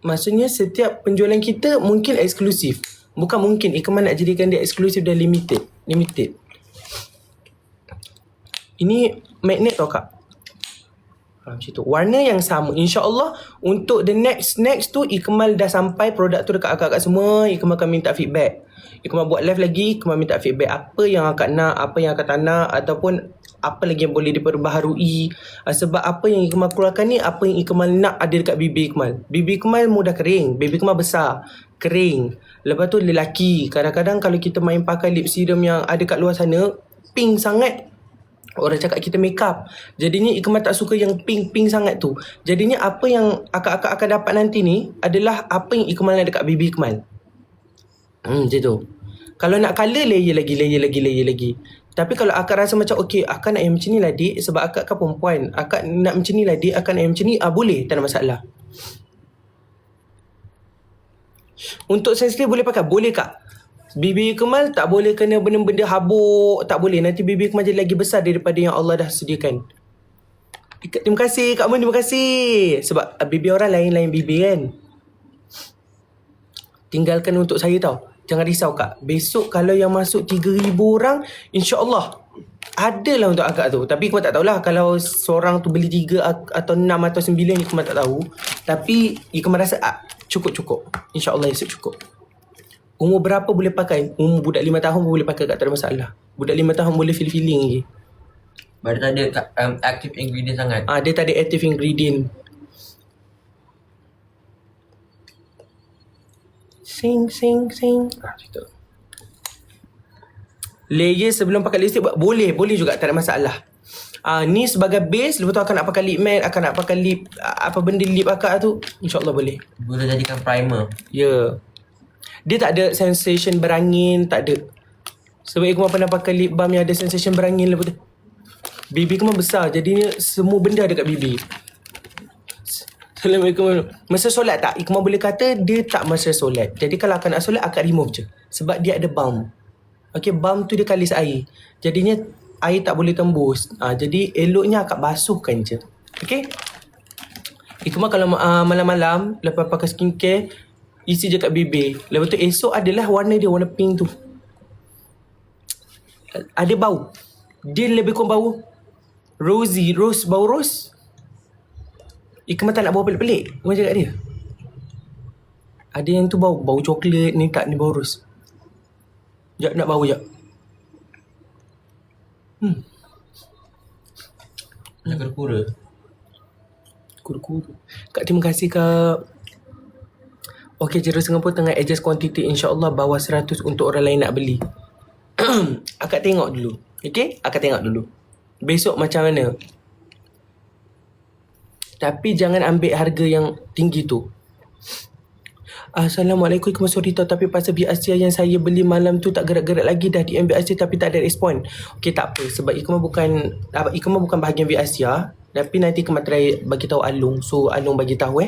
[SPEAKER 1] Maksudnya setiap penjualan kita mungkin eksklusif. Bukan mungkin. Ikmal nak jadikan dia eksklusif dan limited. Ini magnet tau kak. Macam tu. Warna yang sama. InsyaAllah untuk the next tu Ikmal dah sampai produk tu dekat akak-akak semua. Ikmal akan minta feedback. Ikmal buat live lagi. Ikmal minta feedback. Apa yang akak nak, apa yang akak tak nak, ataupun apa lagi yang boleh diperbaharui. Sebab apa yang Ikmal keluarkan ni, apa yang Ikmal nak ada dekat bibir Ikmal. Bibir Ikmal mudah kering. Bibir Ikmal besar. Kering. Lepas tu lelaki. Kadang-kadang kalau kita main pakai lip serum yang ada kat luar sana, pink sangat. Orang cakap kita make up. Jadinya Ikmal tak suka yang pink-pink sangat tu. Jadinya apa yang akak-akak akan dapat nanti ni adalah apa yang Ikmal nak dekat bibir Ikmal. Macam tu. Kalau nak colour, layer lagi. Tapi kalau akak rasa macam okay, akak nak yang macam ni lah dik, sebab akak kan perempuan. Akak nak macam ni lah dik, akak nak yang macam ni, boleh, tak ada masalah. Untuk sensitif boleh pakai? Boleh kak. Bibir Ikmal tak boleh kena benda-benda habuk. Tak boleh. Nanti bibir Ikmal jadi lagi besar daripada yang Allah dah sediakan. Terima kasih Kak Mun, terima kasih. Sebab bibir orang lain-lain bibir kan. Tinggalkan untuk saya tau. Jangan risau Kak. Besok kalau yang masuk 3,000 orang, InsyaAllah adalah untuk akak tu. Tapi Ikmal tak tahulah kalau seorang tu beli 3 atau 6 atau 9, Ikmal tak tahu. Tapi Ikmal rasa cukup-cukup. InsyaAllah esok cukup. Umur berapa boleh pakai? Umur budak 5 tahun pun boleh pakai Kak, tak ada masalah. Budak 5 tahun boleh feeling lagi.
[SPEAKER 2] Baru tak ada active ingredient sangat.
[SPEAKER 1] Dia tak ada active ingredient. Sing. Gitu. Layer sebelum pakai lipstick boleh juga, tak ada masalah. Ni sebagai base, lepas tu akan nak pakai lip matte, akan nak pakai lip apa benda lip akak tu, InsyaAllah boleh.
[SPEAKER 2] Boleh jadikan primer.
[SPEAKER 1] Ya. Dia tak ada sensation berangin, tak ada. Sebab Ikmal pernah pakai lip balm yang ada sensation berangin lepas tu. Bibir Ikmal besar, jadinya semua benda ada kat bibir. Assalamualaikum. Masa solat tak? Ikmal boleh kata dia tak masa solat. Jadi kalau akak nak solat, akak remove je. Sebab dia ada balm. Okay, balm tu dia kalis air. Jadinya air tak boleh tembus. Jadi eloknya akak basuhkan je. Okay? Ikmal kalau malam-malam lepas pakai skincare, isi je kat bibir. Lepas tu esok adalah warna dia, warna pink tu. Ada bau. Dia lebih kurang bau rose, bau rose. Ikmal tak nak bau pelik-pelik. Ikmal cakap dia. Ada yang tu bau coklat, ni tak, ni bau rose. Sekejap nak bau sekejap.
[SPEAKER 2] Nak kura-kura.
[SPEAKER 1] Kura-kura. Kak, terima kasih Kak. Okey, Jero Singapura tengah adjust quantity, InsyaAllah bawah 100 untuk orang lain nak beli. Akak tengok dulu. Okay? Akak tengok dulu. Besok macam mana. Tapi jangan ambil harga yang tinggi tu. Assalamualaikum, sorry tau, tapi pasal Biasia yang saya beli malam tu tak gerak-gerak lagi, dah DM Biasia tapi tak ada respon. Okey, tak apa. Sebab Ikmal bukan bahagian Biasia. Tapi nanti Ikmal try bagi tahu Alung. So Alung bagi tahu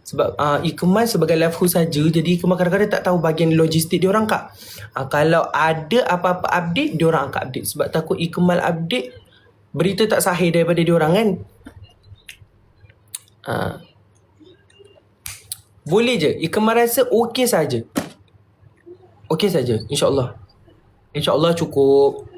[SPEAKER 1] Sebab Ikmal sebagai live host saja, jadi Ikmal kadang-kadang tak tahu bahagian logistik diorang Kak. Kalau ada apa-apa update, diorang akan update. Sebab takut Ikmal update, berita tak sahih daripada diorang kan. Boleh je. Ikmal rasa okey saja. Okey saja, InsyaAllah. InsyaAllah cukup.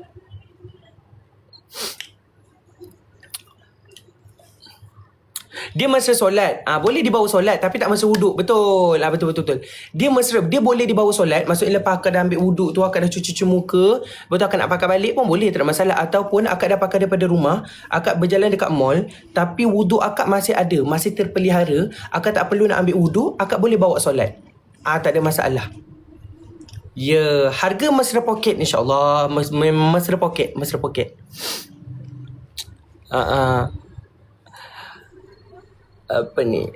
[SPEAKER 1] Dia mesra solat. Boleh dibawa solat tapi tak mesra wuduk. Betul. Betul. Dia mesra. Dia boleh dibawa solat. Maksudnya lepas akak dah ambil wuduk tu, akak dah cuci muka, betul akak nak pakai balik pun boleh, tak ada masalah. Ataupun akak dah pakai daripada rumah, akak berjalan dekat mall, tapi wuduk akak masih ada, masih terpelihara, akak tak perlu nak ambil wuduk, akak boleh bawa solat. Tak ada masalah. Ya, harga mesra poket insya-Allah. Mesra poket. Apa ni?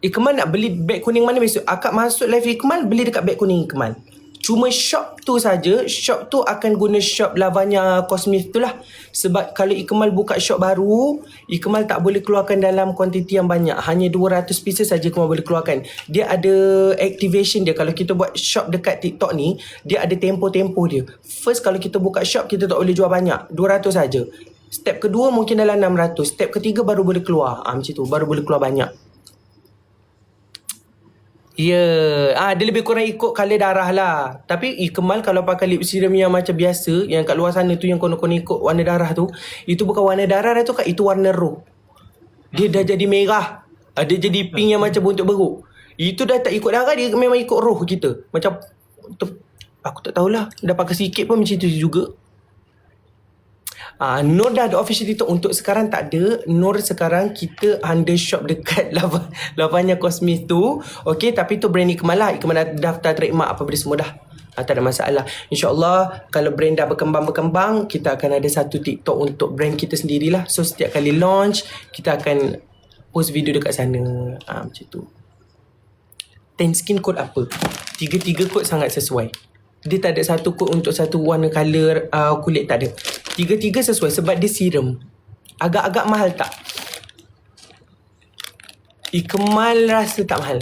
[SPEAKER 1] Ikmal nak beli beg kuning mana besok? Akak masuk live Ikmal, beli dekat beg kuning Ikmal. Cuma shop tu saja, shop tu akan guna shop Lavanya Cosmetics tu lah. Sebab kalau Ikmal buka shop baru, Ikmal tak boleh keluarkan dalam kuantiti yang banyak. Hanya 200 pieces saja Ikmal boleh keluarkan. Dia ada activation dia. Kalau kita buat shop dekat TikTok ni, dia ada tempo-tempo dia. First, kalau kita buka shop, kita tak boleh jual banyak. 200 saja. Step kedua mungkin dalam 600. Step ketiga baru boleh keluar. Macam tu, baru boleh keluar banyak. Ya, dia lebih kurang ikut colour darah lah. Tapi Ikmal kalau pakai lip serum yang macam biasa, yang kat luar sana tu, yang konon-konon ikut warna darah tu, itu bukan warna darah dah tu Kak, itu warna roh. Dia dah jadi merah. Dia jadi pink yang macam buntut beruk. Itu dah tak ikut darah, dia memang ikut roh kita. Macam, aku tak tahulah. Dah pakai sikit pun macam tu juga. Nur dah ada official TikTok. Untuk sekarang tak ada. Nur sekarang kita under shop dekat Lavanya Cosmetics tu. Okay, tapi tu brand Ikmal lah. Ikmal dah daftar trademark apa benda semua dah. Tak ada masalah. InsyaAllah kalau brand dah berkembang, kita akan ada satu TikTok untuk brand kita sendirilah. So setiap kali launch, kita akan post video dekat sana. Macam tu. Ten Skin code apa? Tiga-tiga code sangat sesuai. Dia tak ada satu kod untuk satu warna colour kulit, tak ada. Tiga-tiga sesuai sebab dia serum. Agak-agak mahal tak? Ikmal rasa tak mahal.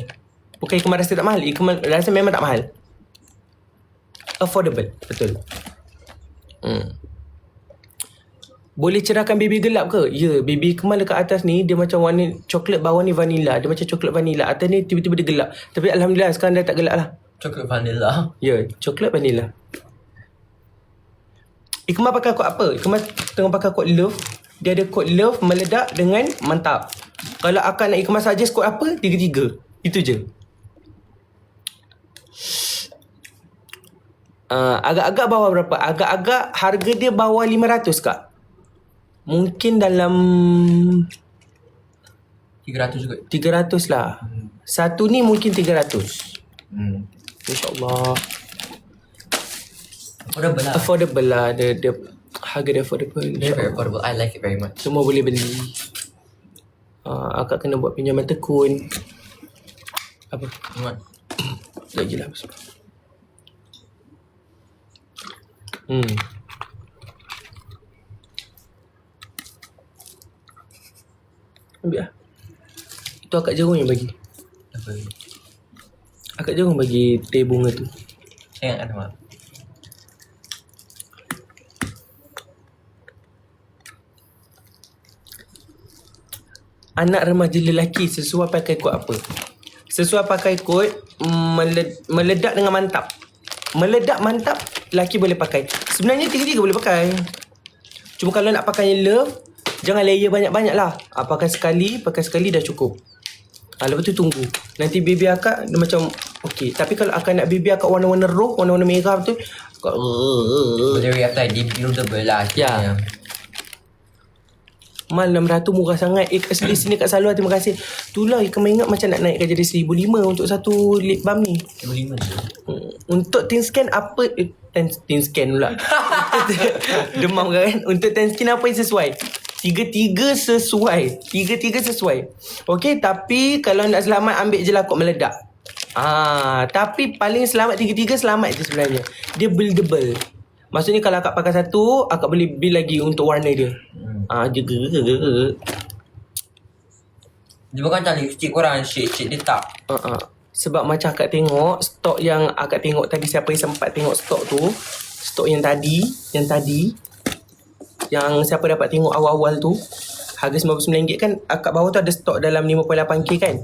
[SPEAKER 1] Bukan Ikmal rasa tak mahal, Ikmal rasa memang tak mahal. Affordable, betul. Boleh cerahkan baby gelap ke? Ya, baby Ikmal dekat atas ni dia macam warna coklat, bawah ni vanilla. Dia macam coklat vanilla. Atas ni tiba-tiba dia gelap. Tapi Alhamdulillah sekarang dah tak gelap lah.
[SPEAKER 2] Coklat vanilla.
[SPEAKER 1] Ya, coklat vanilla. Ikmal pakai kod apa? Ikmal tengah pakai kod love. Dia ada kod love meledak dengan mantap. Kalau akan nak Ikmal suggest kod apa? Tiga-tiga. Itu je. Agak-agak bawah berapa? Agak-agak harga dia bawah 500 Kak. Mungkin dalam
[SPEAKER 2] 300 juga.
[SPEAKER 1] 300 lah. Satu ni mungkin 300. InsyaAllah. Affordable lah. Dia harga dia affordable.
[SPEAKER 2] Very affordable. I like it very much.
[SPEAKER 1] Semua boleh beli. Akak kena buat pinjaman tekun. Apa? Lagi lah. Ambil lah. Itu akak Jerung yang bagi.
[SPEAKER 2] Apa?
[SPEAKER 1] Akak Jerung bagi teh bunga tu.
[SPEAKER 2] Saya ingat nama.
[SPEAKER 1] Anak remaja lelaki sesuai pakai kod apa? Sesuai pakai kod meledak dengan mantap. Meledak mantap, lelaki boleh pakai. Sebenarnya tiga-tiga boleh pakai. Cuma kalau nak pakai love, jangan layer banyak-banyak lah. Pakai sekali dah cukup. Lepas tu tunggu. Nanti baby akak dia macam okey. Tapi kalau akak nak baby akak warna-warna roh, warna-warna merah tu,
[SPEAKER 2] Dari atas dia buildable lah.
[SPEAKER 1] Ya. Mal 600 murah sangat. Asli sini kat Salwa, terima kasih. Itulah Ikmal ingat macam nak naikkan jadi 1,500 untuk satu lip balm ni.
[SPEAKER 2] 1,500 je.
[SPEAKER 1] Untuk tin scan apa? Tin scan pula. Demam kan? Untuk tin scan apa yang sesuai? Tiga-tiga sesuai. Okey, tapi kalau nak selamat ambil je lah kod meledak. Tapi paling selamat tiga-tiga selamat je sebenarnya. Dia buildable. Maksudnya kalau akak pakai satu, akak boleh build lagi untuk warna dia.
[SPEAKER 2] Dia bukan macam lipstick korang, shade dia tak.
[SPEAKER 1] Sebab macam akak tengok, stok yang akak tengok tadi, siapa yang sempat tengok stok tu, stok yang tadi, yang siapa dapat tengok awal-awal tu, harga RM99 kan, kat bawah tu ada stok dalam 5.8k kan.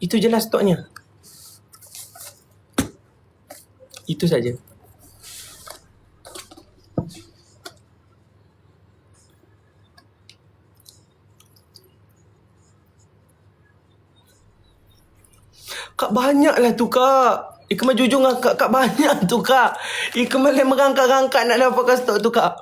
[SPEAKER 1] Itu je lah stoknya. Itu saja. Kak banyak lah tu kak. Ikmal jujur dengan kak banyak tu kak. Ikmal yang merangkak-rangkak nak dapatkan stok tu kak.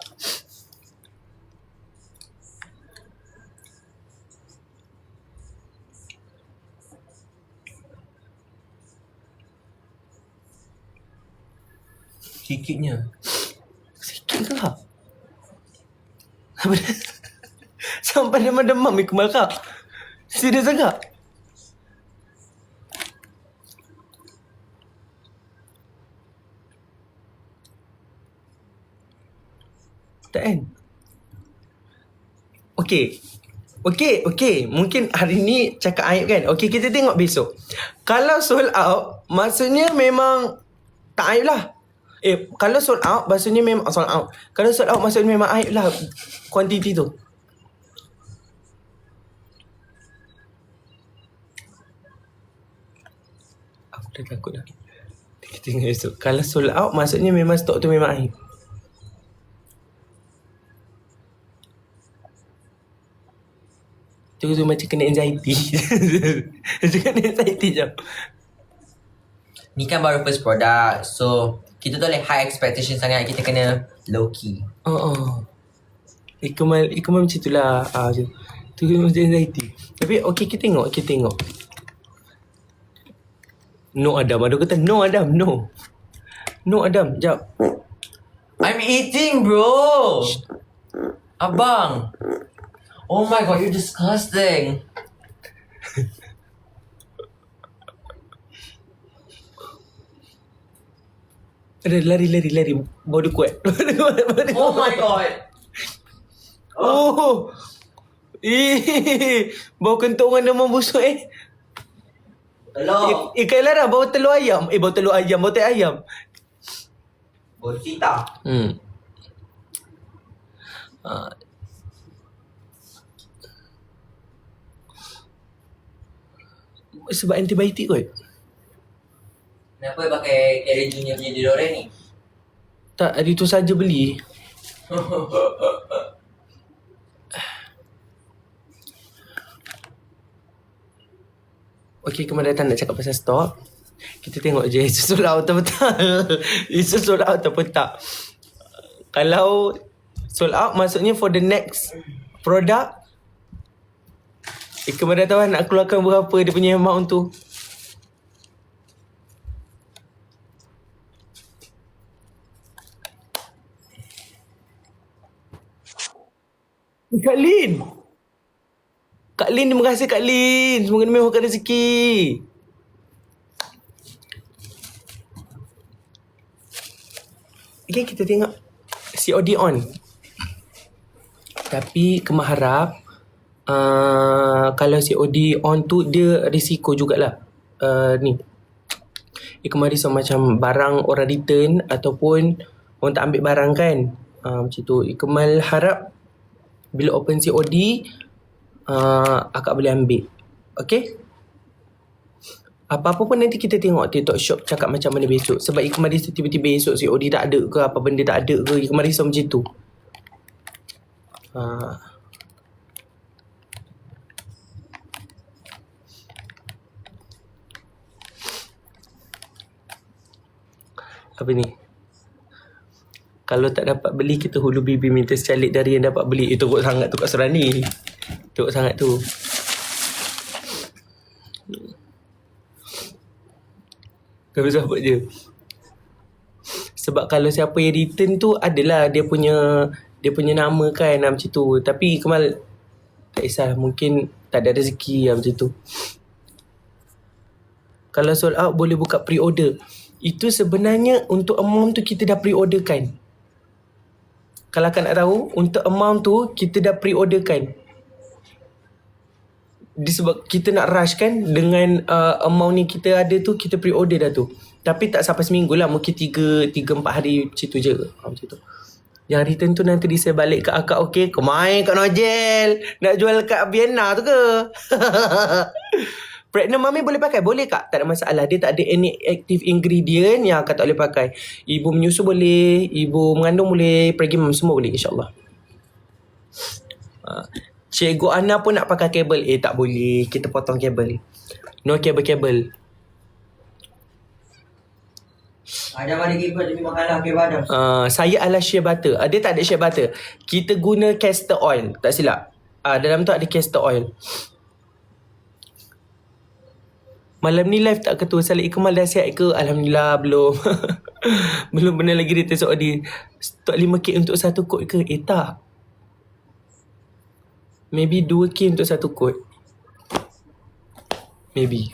[SPEAKER 2] Sikitnya.
[SPEAKER 1] Sikit ke kak? Sampai demam-demam Ikmal kak. Serius kak? Tak kan? Okey. Mungkin hari ni cakap aib kan? Okey, kita tengok besok. Kalau sold out, maksudnya memang tak aib lah. Kalau sold out, maksudnya memang sold out. Kalau sold out, maksudnya memang aib lah kuantiti tu. Aku dah takut dah. Kita tengok besok. Kalau sold out, maksudnya memang stok tu memang aib. Tu macam kena anxiety. Macam kena anxiety je.
[SPEAKER 2] Ni kan baru first product. So, kita tu boleh high expectation sangat. Kita kena low key.
[SPEAKER 1] Ikmal macam tu lah. Tu macam anxiety. Tapi okay, kita tengok. No Adam. Ada kata no Adam. No Adam. Sekejap.
[SPEAKER 2] I'm eating, bro! Abang! Oh my god, you're disgusting!
[SPEAKER 1] Ada lari. Bau dia kuat.
[SPEAKER 2] Oh my god!
[SPEAKER 1] Oh. Bau kentongan dia membusuk
[SPEAKER 2] Hello!
[SPEAKER 1] Ikan lara bau telur ayam. Bau telur ayam, bau teh ayam.
[SPEAKER 2] Bau cita.
[SPEAKER 1] Sebab antibiotik kot.
[SPEAKER 2] Kenapa pakai Karen Junior punya deodorant ni?
[SPEAKER 1] Tak, hari tu saja beli. Okey, kemarin datang nak cakap pasal stok. Kita tengok je isu sold out atau betul. Isu sold out atau tak. Kalau sold out maksudnya for the next product. Kemarin tahu nak keluarkan berapa dia punya amount tu. Kak Lin, terima kasih Kak Lin. Semoga dia memahkan rezeki. Okay, kita tengok COD on. Tapi Kemal harap kalau COD on tu dia risiko jugalah. Ni Kemal risau macam barang orang return ataupun orang tak ambil barang kan. Macam tu. Kemal harap bila open COD akak boleh ambil. Okay? Apa-apa pun nanti kita tengok TikTok Shop cakap macam mana besok. Sebab Ikmal risau tiba-tiba besok COD tak ada ke, apa benda tak ada ke. Ikmal risau macam tu. Apa ni? Kalau tak dapat beli, kita hulu bibi minta secalik dari yang dapat beli. Teruk sangat tu kat Serani. Teruk sangat tu. Kau sahabat je. Sebab kalau siapa yang return tu adalah dia punya nama kan macam tu. Tapi Kemal tak kisah, mungkin tak ada rezeki macam tu. Kalau sold out boleh buka pre-order. Itu sebenarnya untuk amount tu kita dah pre-order kan. Kalau kau nak tahu, untuk amount tu kita dah pre-order kan. Sebab kita nak rush kan dengan amount ni kita ada tu, kita pre-order dah tu. Tapi tak sampai seminggu lah, mungkin 3-4 hari macam tu je. Macam tu. Yang return tu nanti saya balik kat akak, okay? Kau main kat Nojel. Nak jual kat Vienna tu ke? Pregnant mami boleh pakai? Boleh kak, tak ada masalah. Dia tak ada any active ingredient yang akak tak boleh pakai. Ibu menyusu boleh, ibu mengandung boleh, pergi mam semua boleh insyaAllah. Cikgu Ana pun nak pakai kabel. Tak boleh, kita potong kabel. No kabel-kabel.
[SPEAKER 2] Ada mana gimbal demi makalah ke badam.
[SPEAKER 1] Saya ala shea butter. Dia tak ada shea butter. Kita guna castor oil. Tak silap. Dalam tu ada castor oil. Malam ni live tak ketua Salih Ikmal dah siap ke? Alhamdulillah belum. Belum benar lagi dia tesok dia. Stok 5K untuk satu kod ke? Tak. Maybe 2K untuk satu kod. Maybe.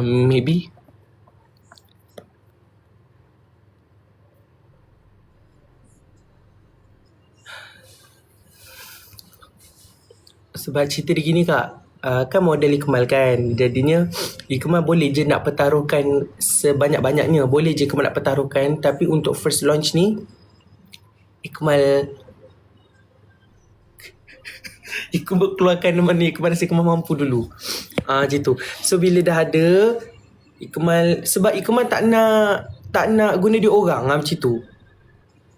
[SPEAKER 1] Maybe. Sebab cerita dia gini kak, kan model Ikmal kan, jadinya Ikmal boleh je nak pertaruhkan sebanyak-banyaknya, boleh je Ikmal nak pertaruhkan, tapi untuk first launch ni Ikmal keluarkan mana Ikmal rasa Ikmal mampu dulu. Macam tu. So bila dah ada Ikmal, sebab Ikmal tak nak guna duit orang macam tu.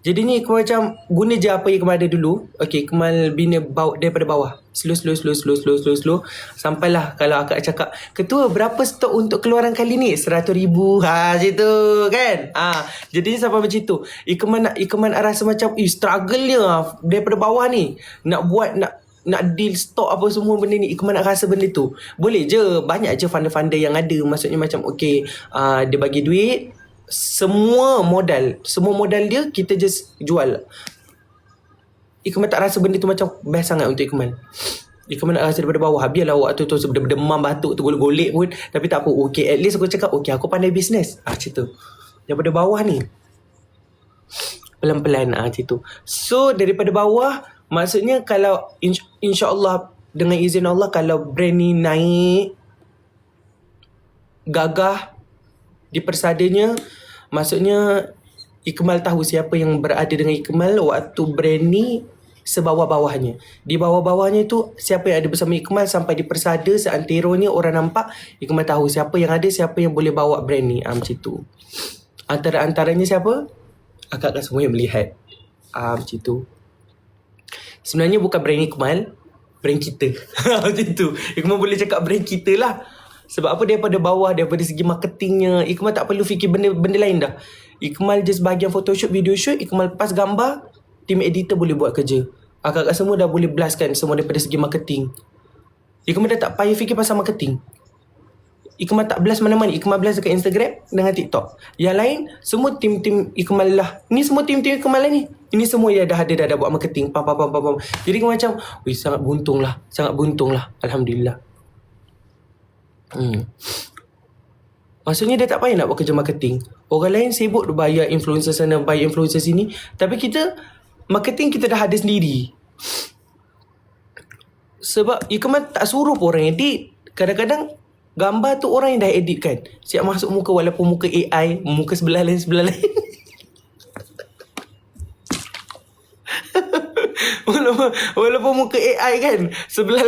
[SPEAKER 1] Jadinya Ikmal macam guna je apa yang Ikmal ada dulu. Okay, Ikmal bina daripada bawah. Slow. Sampailah kalau akak cakap, ketua berapa stok untuk keluaran kali ni? 100,000. Macam tu kan. Jadinya sampai macam tu. Ikmal rasa macam struggle-nya daripada bawah ni. Nak deal stok apa semua benda ni. Ikmal nak rasa benda tu. Boleh je. Banyak je funder-funder yang ada. Maksudnya macam okay, dia bagi duit, semua modal dia kita just jual. Ikmal tak rasa benda tu macam best sangat untuk Ikmal. Ikmal nak rasa daripada bawah. Biarlah awak tu demam batuk tu golek-golek pun, tapi tak apa. Okay, at least aku cakap okay, aku pandai bisnes. Macam tu. Daripada bawah ni pelan-pelan macam tu. So daripada bawah, maksudnya kalau insya-Allah dengan izin Allah, kalau brand ni naik gagah di persadanya, maksudnya Ikmal tahu siapa yang berada dengan Ikmal waktu brand ni sebawah-bawahnya. Di bawah-bawahnya tu siapa yang ada bersama Ikmal sampai di persada seanteronya orang nampak, Ikmal tahu siapa yang ada, siapa yang boleh bawa brand ni. Macam tu. Antaranya siapa? Akak semua yang melihat. Macam tu. Sebenarnya bukan brand Ikmal, brand kita. Macam tu. Ikmal boleh cakap brand kita lah. Sebab apa, daripada bawah, daripada segi marketingnya, Ikmal tak perlu fikir benda lain dah. Ikmal just bahagian photoshoot, video shoot, Ikmal pas gambar, tim editor boleh buat kerja. Akak-akak semua dah boleh blastkan semua daripada segi marketing. Ikmal dah tak payah fikir pasal marketing. Ikmal tak blast mana-mana. Ikmal blast dekat Instagram dengan TikTok. Yang lain, semua tim-tim Ikmal lah. Ni semua tim-tim Ikmal lah ni. Ini semua yang dah buat marketing. Pam. Jadi macam, sangat buntung lah. Alhamdulillah. Maksudnya dia tak payah nak buat kerja marketing. Orang lain sibuk bayar influencer sana, bayar influencer sini, tapi kita marketing kita dah ada sendiri. Sebab Ikmal tak suruh pun orang edit. Kadang-kadang gambar tu orang yang dah edit kan. Siap masuk muka, walaupun muka AI, muka sebelah lain Walaupun muka AI kan, sebelah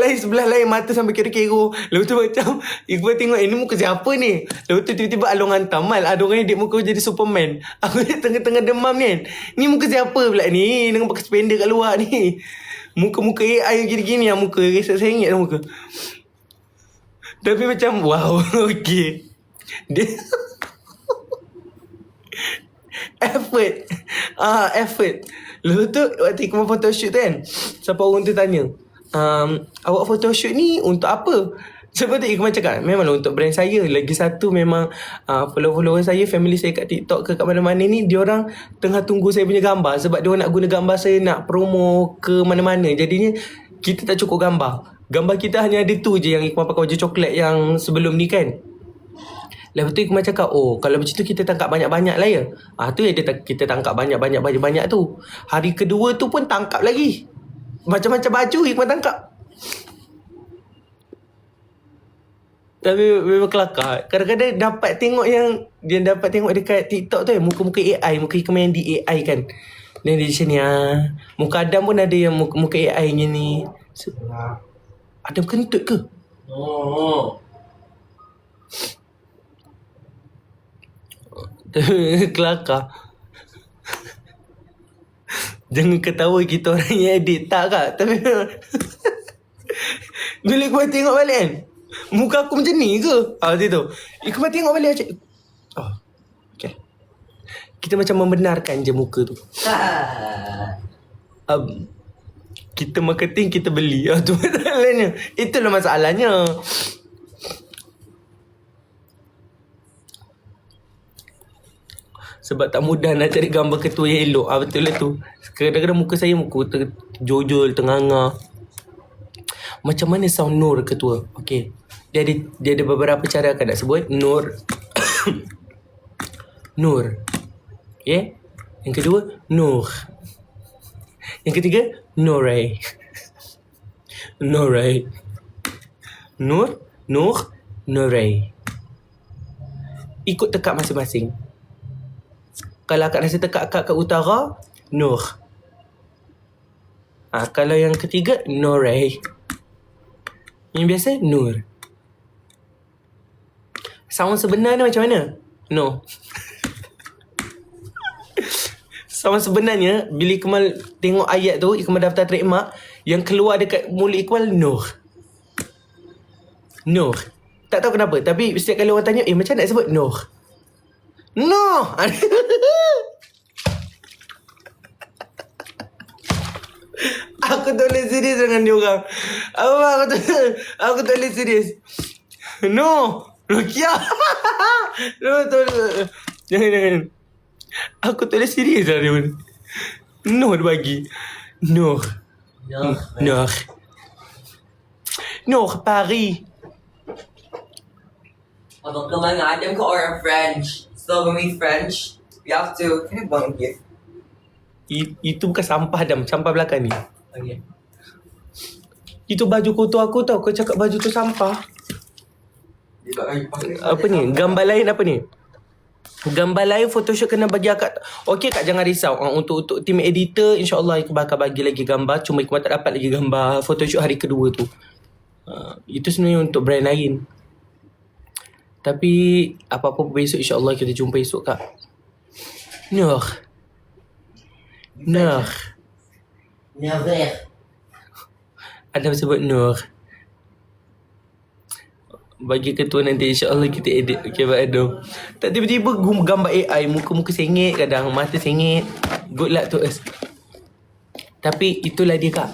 [SPEAKER 1] lain mata sampai kira-kira. Lepas tu macam Iqbal tengok, ni muka siapa ni? Lepas tu tiba-tiba Along hantar, Mal, ada orang edit muka jadi Superman. Aku tengah-tengah demam ni. Ni muka siapa pula ni? Dengan pakai spender kat luar ni. Muka-muka AI gini-gini lah muka. Sengit lah muka. Tapi macam wow. Okay. Dia effort. Lepas tu waktu Ikmal photoshoot tu kan, sampai orang tu tanya, awak photoshoot ni untuk apa? Sebab tu Ikmal cakap, memanglah untuk brand saya. Lagi satu memang follower-follower saya, family saya kat TikTok ke kat mana-mana ni, diorang tengah tunggu saya punya gambar. Sebab diorang nak guna gambar saya nak promo ke mana-mana. Jadinya kita tak cukup gambar. Gambar kita hanya ada tu je, yang Ikmal pakai baju coklat yang sebelum ni kan. Lepas tu Ikmal cakap, kalau macam tu kita tangkap banyak-banyak lah ya. Tu yang kita tangkap banyak-banyak tu. Hari kedua tu pun tangkap lagi. Macam-macam baju Ikmal tangkap. Tapi memang kelakar. Kadang-kadang dapat tengok dekat TikTok tu muka-muka AI, muka Ikmal yang di AI kan. Dan di sini muka Adam pun ada yang muka AI ni. Adam kentut ke? Kelakar. Jangan ketawa kita orang yang edit. Tak kak. Tapi bila kau tengok balik kan, Muka aku macam ni ke? Macam tu. Ikmal tengok balik macam, oh, okay. Kita macam membenarkan je muka tu. Kita marketing, kita beli. Tu masalahnya. Itulah masalahnya. Sebab tak mudah nak cari gambar ketua yang elok. Betul lah tu. Kadang-kadang muka saya muka terjojol, tenganga. Macam mana sound Nur ketua? Okay. Dia ada beberapa cara akan nak sebut. Nur. Nur. Okay. Yang kedua, Nur. Yang ketiga, Nurai. Nurai. Nur, Nurai. Ikut tekak masing-masing. Kalau akak rasa tekak akak kat utara, Nur. Kalau yang ketiga, Nurai. Yang biasa, Nur. Sound sebenarnya macam mana? No. Sound sebenarnya, bila Ikmal tengok ayat tu, Ikmal daftar trademark, yang keluar dekat mulut Ikmal, Nur. Nur. Tak tahu kenapa. Tapi setiap kali orang tanya, macam nak sebut Nur? No. Aku tak boleh serius dengan dia orang. Aku tak boleh serius. No. Rukia. No, jangan. Aku tak boleh serius lah dia. No dia bagi. No. Paris.
[SPEAKER 2] Abang kemana ada ke orang French? So when we French, we have to kind of bang gift.
[SPEAKER 1] Itu bukan sampah Dam. Sampah belakang ni.
[SPEAKER 2] Okay.
[SPEAKER 1] Itu baju kotor aku tau. Kau cakap baju tu sampah. Apa ni? Gambar lain apa ni? Gambar lain Photoshop kena bagi akak. Okey kak, jangan risau. Untuk tim editor, InsyaAllah Iqbal akan bagi lagi gambar. Cuma Iqbal tak dapat lagi gambar Photoshop hari kedua tu. Itu sebenarnya untuk brand lain. Tapi apa-apa besok InsyaAllah kita jumpa esok kak. Nur. Adam sebut Nur. Bagi ketua nanti InsyaAllah kita edit. Okay Pak Adam. Tak tiba-tiba gambar AI. Muka-muka sengit kadang. Mata sengit. Good luck to us. Tapi itulah dia kak.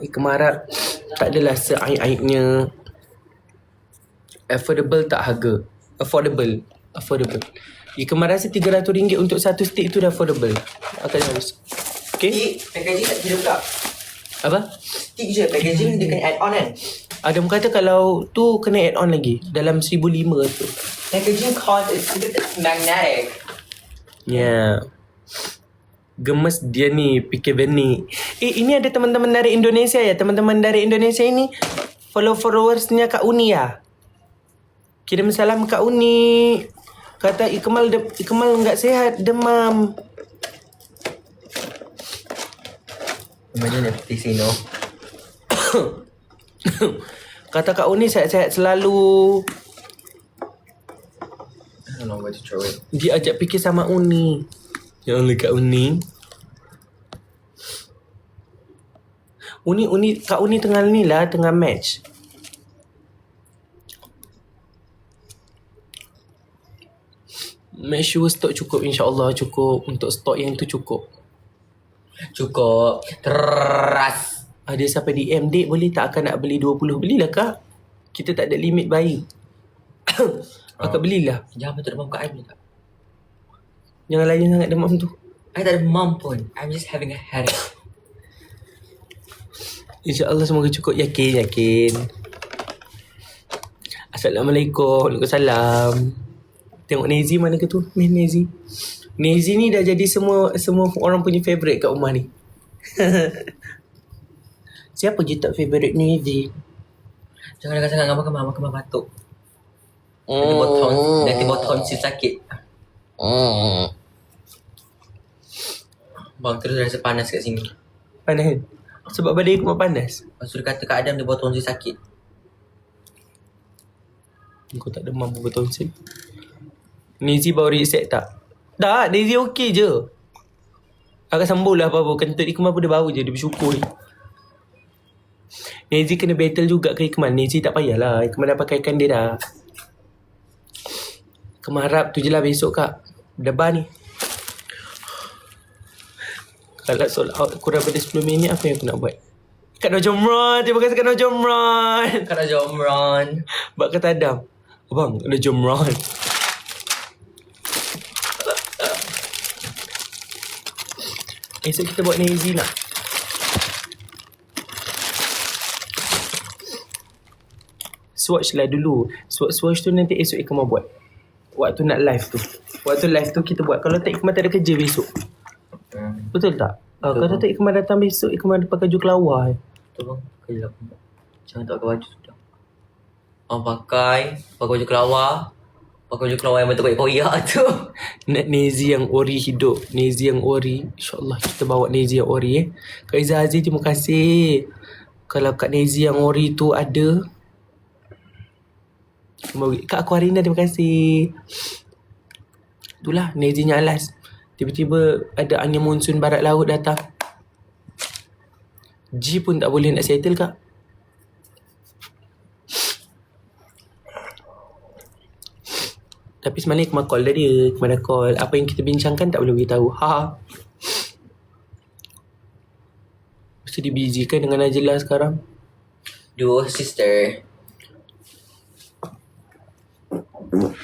[SPEAKER 1] Ikmal harap tak adalah seaib-aibnya. Affordable tak harga. Affordable. Ikmal rasa RM300 untuk satu stick tu dah affordable. Akan habis. Okay.
[SPEAKER 2] Packaging tak kira pula.
[SPEAKER 1] Apa?
[SPEAKER 2] Stick je. Packaging dia kena add on kan.
[SPEAKER 1] Adam kata kalau tu kena add on lagi. Dalam 1,500 tu.
[SPEAKER 2] Packaging cost is magnetic.
[SPEAKER 1] Yeah. Gemes dia ni fikir benih. Ini ada teman-teman dari Indonesia ya. Teman-teman dari Indonesia ini followersnya Kak Uni ya. Kirim salam Kak Uni. Kata Ikmal enggak sihat, demam.
[SPEAKER 2] Imagine if they say no.
[SPEAKER 1] Kata Kak Uni sihat-sihat selalu.
[SPEAKER 2] I don't know where to throw it.
[SPEAKER 1] Dia ajak fikir sama Uni. Ya Allah Kak Uni. Kak Uni tengah ni lah, tengah match. Make sure stok cukup, insyaAllah cukup. Untuk stok yang tu cukup.
[SPEAKER 2] Cukup. Teras.
[SPEAKER 1] Ada sampai DM, Dek boleh tak akak nak beli 20? Belilah kak. Kita tak ada limit bayi. Akak belilah.
[SPEAKER 2] Jangan betul demam kat I tak?
[SPEAKER 1] Jangan layan sangat demam tu.
[SPEAKER 2] I tak ada demam pun. I'm just having a headache.
[SPEAKER 1] InsyaAllah semoga cukup. Yakin. Assalamualaikum. Waalaikumsalam. Tengok Nezi mana ke tu? Nezi ni dah jadi semua orang punya favourite kat rumah ni. Siapa je tak favourite Nezi?
[SPEAKER 2] Jangan dengar sangat Kemar batuk. Nanti botol si sakit. Bang terus rasa panas kat sini.
[SPEAKER 1] Panas? Sebab badan aku panas?
[SPEAKER 2] Lepas tu dia kata Kak Adam dia botol si sakit.
[SPEAKER 1] Kau tak demam pun tonsil. Nezi baru reset tak? Tak, Nezi okey je. Agak sembuh lah apa-apa. Kentut Ikmal pun dia bau je. Dia bersyukur. Nezi kena battle juga ke Ikmal. Nezi tak payahlah. Ikmal dah pakaikan dia dah. Ikmal harap tu je lah besok kak. Debar ni. Kalau sold out kurang pada 10 minit, apa yang aku nak buat? Kak Noh Jomron. Terima kasih Kak Noh Jomron.
[SPEAKER 2] Kak Noh Jomron.
[SPEAKER 1] Bak kata Adam. Abang, Kak Noh Jomron. Esok kita buat Nezi nak. Swatch lah dulu. Swatch tu nanti esok Ikmal buat. Waktu nak live tu. Waktu live tu kita buat. Kalau tak Ikmal tak ada kerja besok. Betul tak? Kalau tak Ikmal datang besok, Ikmal ada pakai baju kelawar.
[SPEAKER 2] Betul bang. Kerja aku. Jangan tak pakai baju sudah. Pakai baju kelawar. Pakai baju kelawar yang betul koyak tu.
[SPEAKER 1] Nak Nezi yang ori hidup. Nezi yang ori. InsyaAllah kita bawa Nezi yang ori Kak Izzah Aziz, terima kasih. Kalau Kak Nezi yang ori tu ada, Kak Aquarina, terima kasih. Itulah Nezinya Alas. Tiba-tiba ada angin monsun barat laut datang. G pun tak boleh nak settle kak. Tapi semalam Ikmal call dah dia. Ikmal dah call. Apa yang kita bincangkan tak boleh beritahu. Ha. Mesti dia busy kan dengan Najla sekarang.
[SPEAKER 2] Duo sister.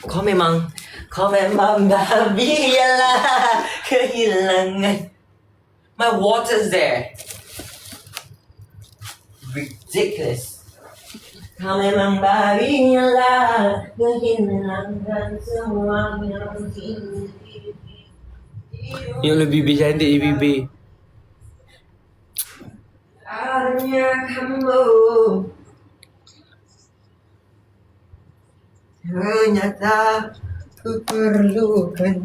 [SPEAKER 2] Kau memang babi lah kehilangan. My water's there. Ridiculous. Kau memang babi lah kehilangan semuanya.
[SPEAKER 1] Yang lebih cantik di bibir.
[SPEAKER 2] Adanya kamu ternyata ku perlukan.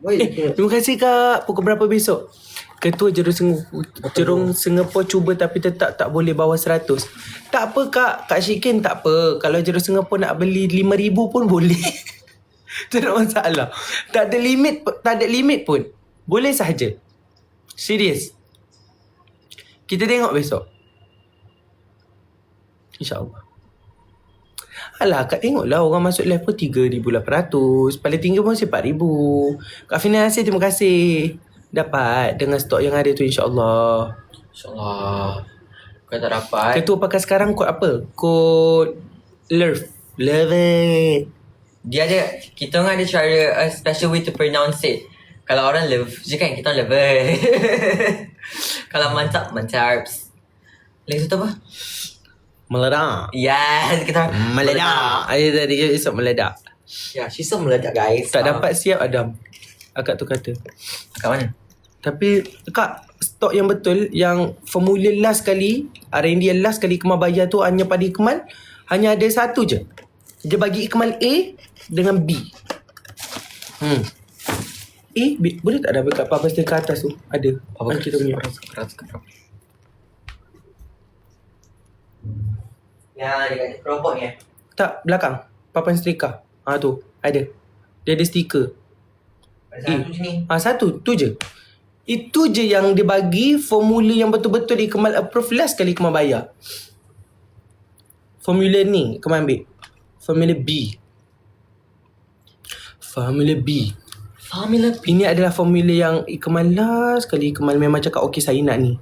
[SPEAKER 1] Terima kasih kak. Pukul berapa besok? Ketua Jerung Singapura cuba tapi tetap tak boleh bawah 100. Tak apa kak. Kak Syikin tak apa. Kalau Jerung Singapura nak beli 5,000 pun boleh. Tak ada masalah. Tak ada limit pun. Boleh sahaja. Serius. Kita tengok besok. InsyaAllah. Alah, Kak tengoklah orang masuk live pun 3,800. Paling tinggi pun 4,000. Kak Fina Nasir, terima kasih. Dapat dengan stok yang ada tu insyaAllah.
[SPEAKER 2] InsyaAllah. Kalau tak dapat,
[SPEAKER 1] Ketua pakai sekarang kod apa? Kod LOVE. Love it.
[SPEAKER 2] dia ada, kita orang ada cara, a special way to pronounce it. Kalau orang love je kan, kita orang lover. Kalau mantap, mantaps. Lagi satu apa?
[SPEAKER 1] Meledak.
[SPEAKER 2] Yes, kita
[SPEAKER 1] Meledak. Ayah tadi esok meledak.
[SPEAKER 2] Ya, she's so meledak guys.
[SPEAKER 1] Tak dapat siap Adam. Akak tu kata.
[SPEAKER 2] Kat mana?
[SPEAKER 1] Tapi Kak, stok yang betul, yang formula last kali, R&D yang last kali Ikmal bayar tu hanya pada Ikmal, hanya ada satu je. Dia bagi Ikmal A dengan B. A, B. Boleh tak ada kat apa stiker atas tu? Ada.
[SPEAKER 2] Apa
[SPEAKER 1] kita punya.
[SPEAKER 2] keras. Ya, dekat keropok ni
[SPEAKER 1] Tak, belakang. Papan stiker. Tu. Ada. Dia ada stiker.
[SPEAKER 2] Ada satu je ni.
[SPEAKER 1] Satu. Tu je. Itu je yang dia bagi formula yang betul-betul Ikmal approve last kali Ikmal bayar. Formula ni Ikmal ambil. Formula B. Formula B. Ini adalah formula yang Ikmal last kali Ikmal memang cakap okey saya nak ni.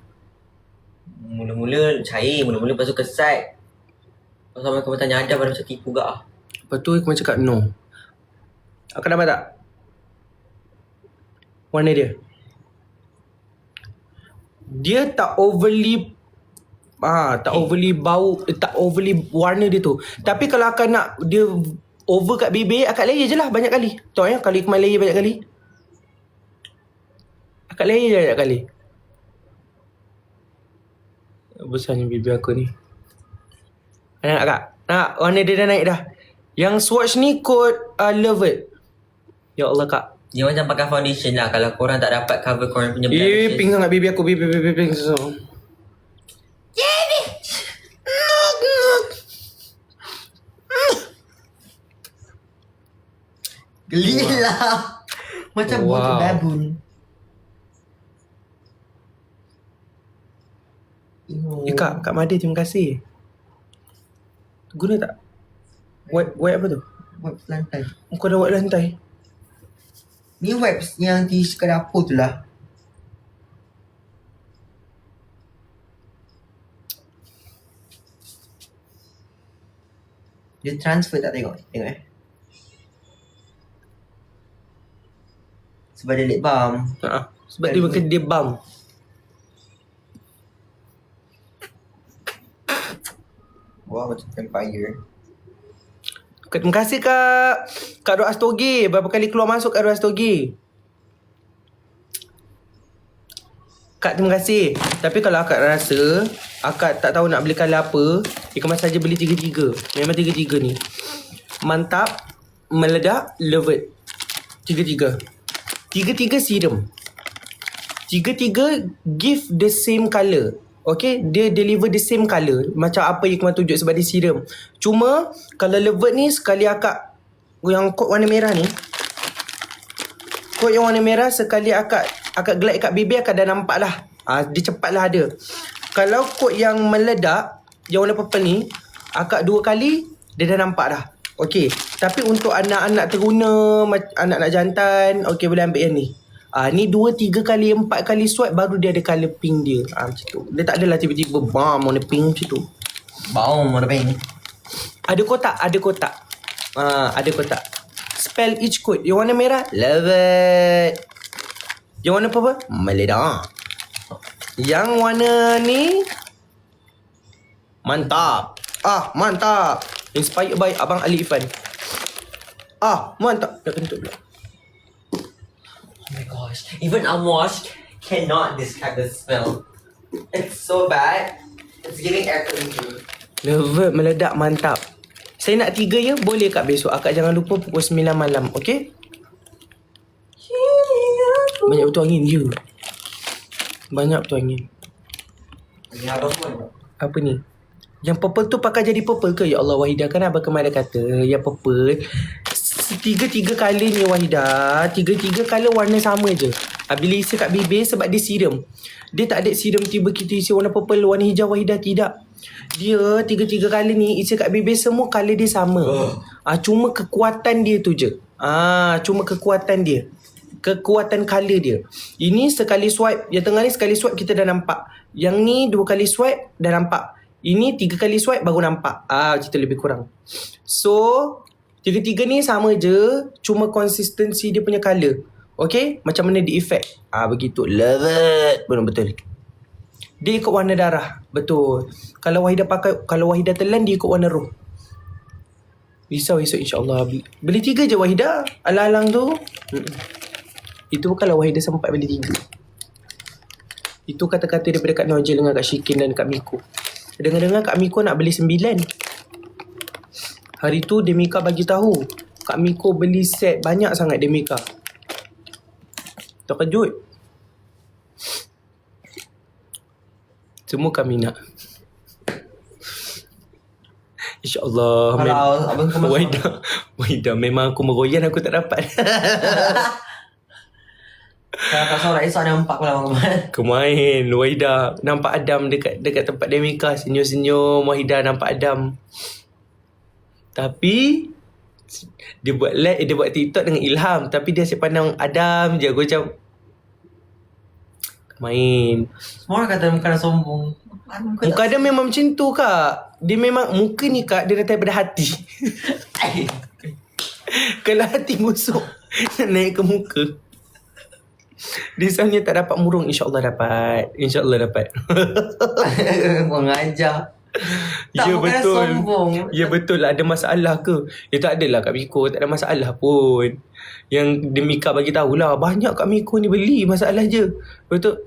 [SPEAKER 2] Mula-mula cair, mula-mula lepas tu kesat. Lepas tu kau tanya Adam, baru macam tipu gak ah.
[SPEAKER 1] Lepas tu Ikmal cakap no. Akak dapat tak? Warna dia. Dia tak overly overly bau, tak overly warna dia tu. Tapi kalau akak nak dia over kat bibir, akak layer je lah banyak kali. Tahu ya, kalau Ikmal layer banyak kali. Akak layer je banyak kali. Besarnya bibir aku ni. Nak kak? Nak, warna dia dah naik dah. Yang swatch ni kod love it. Ya Allah kak.
[SPEAKER 2] Dia macam pakai foundation lah. Kalau korang tak dapat cover korang punya blemishes.
[SPEAKER 1] Pinggang kat bibir aku. Bibir so.
[SPEAKER 2] Geli lah. Macam
[SPEAKER 1] Wow.
[SPEAKER 2] buat babun.
[SPEAKER 1] Kak Mada terima kasih. Guna tak? Wipe apa tu?
[SPEAKER 2] Wipes lantai.
[SPEAKER 1] Kau dah wipe lantai.
[SPEAKER 2] Ni wipes yang tisu kat dapur tu lah. Dia transfer tak tengok? Tengok sebab dia lip balm.
[SPEAKER 1] Sebab dia makan dia bam.
[SPEAKER 2] Wah, macam vampire.
[SPEAKER 1] Terima kasih Kak Dua Astogi. Berapa kali keluar masuk Kak Dua Astogi? Kak terima kasih. Tapi kalau akak rasa akak tak tahu nak beli colour apa, Ikmal saja beli tiga-tiga. Memang tiga-tiga ni mantap, meledak, levet. Tiga-tiga serum. Tiga-tiga give the same colour. Okay, dia deliver the same colour macam apa Ikmal tunjuk sebab dia serum. Cuma kalau levet ni sekali akak yang kod warna merah ni, kod yang warna merah sekali akak glide kat bibir akak dah nampak dah. Dia cepat lah ada. Kalau kod yang meledak yang warna purple ni, akak 2 kali dia dah nampak dah. Okey. Tapi untuk anak-anak teruna, anak-anak jantan, okey boleh ambil yang ni. Ni 2, 3 kali, 4 kali swipe baru dia ada colour pink dia. Macam tu. Dia tak adalah tiba-tiba bam warna pink macam tu.
[SPEAKER 2] Bam warna pink.
[SPEAKER 1] Ada kotak. Ada kotak. Spell each code. Yang warna merah, love it. Yang warna purple, meledak. Yang warna ni, mantap. Mantap. Inspired by Abang Ali Ifan. Mantap. Dah kentut pula.
[SPEAKER 2] Oh my gosh. Even Amos cannot describe the smell. It's so bad. It's giving air cleaning.
[SPEAKER 1] Love, meledak, mantap. Saya nak 3 ya. Boleh Kak besok. Akak jangan lupa pukul 9 malam. Okay? Banyak betul angin je. Banyak betul angin. Apa ni? Yang purple tu pakai jadi purple ke? Ya Allah Wahidah, kan Abang Kemal kata yang purple tiga colour ni Wahidah. Tiga colour warna sama je. Bila isi kat bibir sebab dia serum. Dia tak ada serum tiba kita isi warna purple, warna hijau Wahidah, tidak. Dia tiga colour ni isi kat bibir semua colour dia sama. Cuma kekuatan dia tu je. Cuma kekuatan dia. Kekuatan colour dia. Ini sekali swipe, yang tengah ni sekali swipe kita dah nampak. Yang ni 2 kali swipe dah nampak. Ini 3 kali swipe baru nampak. Cerita lebih kurang. So, tiga-tiga ni sama je. Cuma konsistensi dia punya colour. Okay? Macam mana dia effect. Begitu. Love it. Betul-betul. Dia ikut warna darah. Betul. Kalau Wahidah telan, dia ikut warna roh. Risau esok insyaAllah. Beli 3 je Wahidah. Alang-alang tu. Itu kalau Wahidah sempat beli 3. Itu kata-kata daripada Kak Nojel dengan Kak Syikin dan Kak Miko. Dengar-dengar Kak Miko nak beli 9. Hari tu Demika bagi tahu Kak Miko beli set banyak sangat Demika. Terkejut. Semua kami nak. InsyaAllah.
[SPEAKER 2] Kalau abang kau
[SPEAKER 1] Wahidah memang aku meroyan, aku tak dapat.
[SPEAKER 2] Kalau tak salah esok nampak pula abang
[SPEAKER 1] Kemain Wahidah nampak Adam dekat tempat Demika, senyum-senyum. Wahidah nampak Adam. Tapi dia buat live, dia buat TikTok dengan Ilham, tapi dia asyik pandang Adam je. Aku macam main.
[SPEAKER 2] Semua orang kata muka dah sombong.
[SPEAKER 1] Muka dia memang macam tu Kak. Dia memang muka ni Kak, dia datang daripada hati. Kalau hati busuk naik ke muka. Risaunya tak dapat murung. InsyaAllah dapat.
[SPEAKER 2] Mengajar. Tak,
[SPEAKER 1] Ya betul.
[SPEAKER 2] sombong.
[SPEAKER 1] Ya betul lah. Ada masalah ke? Ya tak adalah Kak Miko. Tak ada masalah pun. Yang Demika bagi tahulah. Banyak Kak Miko ni beli. Masalah je. Betul.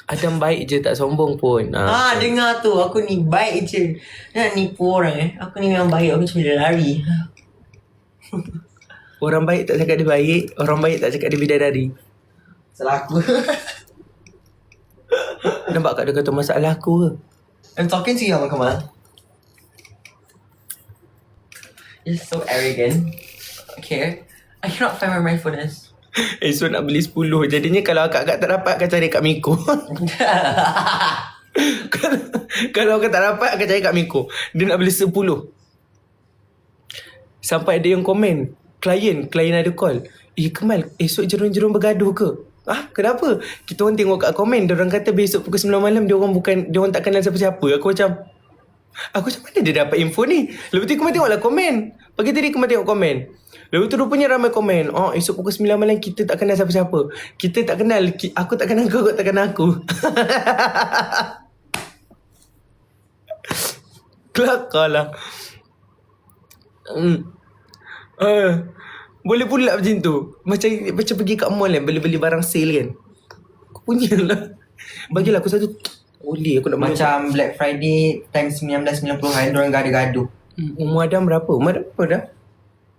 [SPEAKER 1] Adam baik je, tak sombong pun.
[SPEAKER 2] Dengar tu. Aku ni baik je. Nak nipu orang Aku ni memang baik. Aku cuma lari.
[SPEAKER 1] Orang baik tak cakap dia baik. Orang baik tak cakap dia bidadari.
[SPEAKER 2] Salah aku.
[SPEAKER 1] Nampak Kak dia kata masalah aku ke?
[SPEAKER 2] I'm talking to you, Abang Kamal. You're so arrogant. Okay. I cannot find my mindfulness.
[SPEAKER 1] Esok nak beli 10. Jadinya kalau akak tak dapat, akak cari kat Miko. Kalau akak tak dapat, akak cari kat Miko. Dia nak beli 10. Sampai ada yang komen, klien ada call, Kemal, esok jerung-jerung bergaduh ke? Kenapa? Kita orang tengok kat komen, dia orang kata besok pukul 9 malam dia orang tak kenal siapa-siapa. Aku macam mana dia dapat info ni? Lepas tu Kemal tengoklah komen. Pagi tadi Kemal tengok komen. Lepas tu rupanya ramai komen, esok pukul 9 malam kita tak kenal siapa-siapa. Kita tak kenal, aku tak kenal kau tak kenal aku. Kelakar lah. Boleh pula macam tu. Macam pergi kat mall kan, beli barang sale kan. Aku punya lah. Bagilah aku satu. Boleh aku nak
[SPEAKER 2] Macam Black Friday time 1990-an, diorang gaduh-gaduh.
[SPEAKER 1] Umur Adam berapa? Umur Adam berapa dah?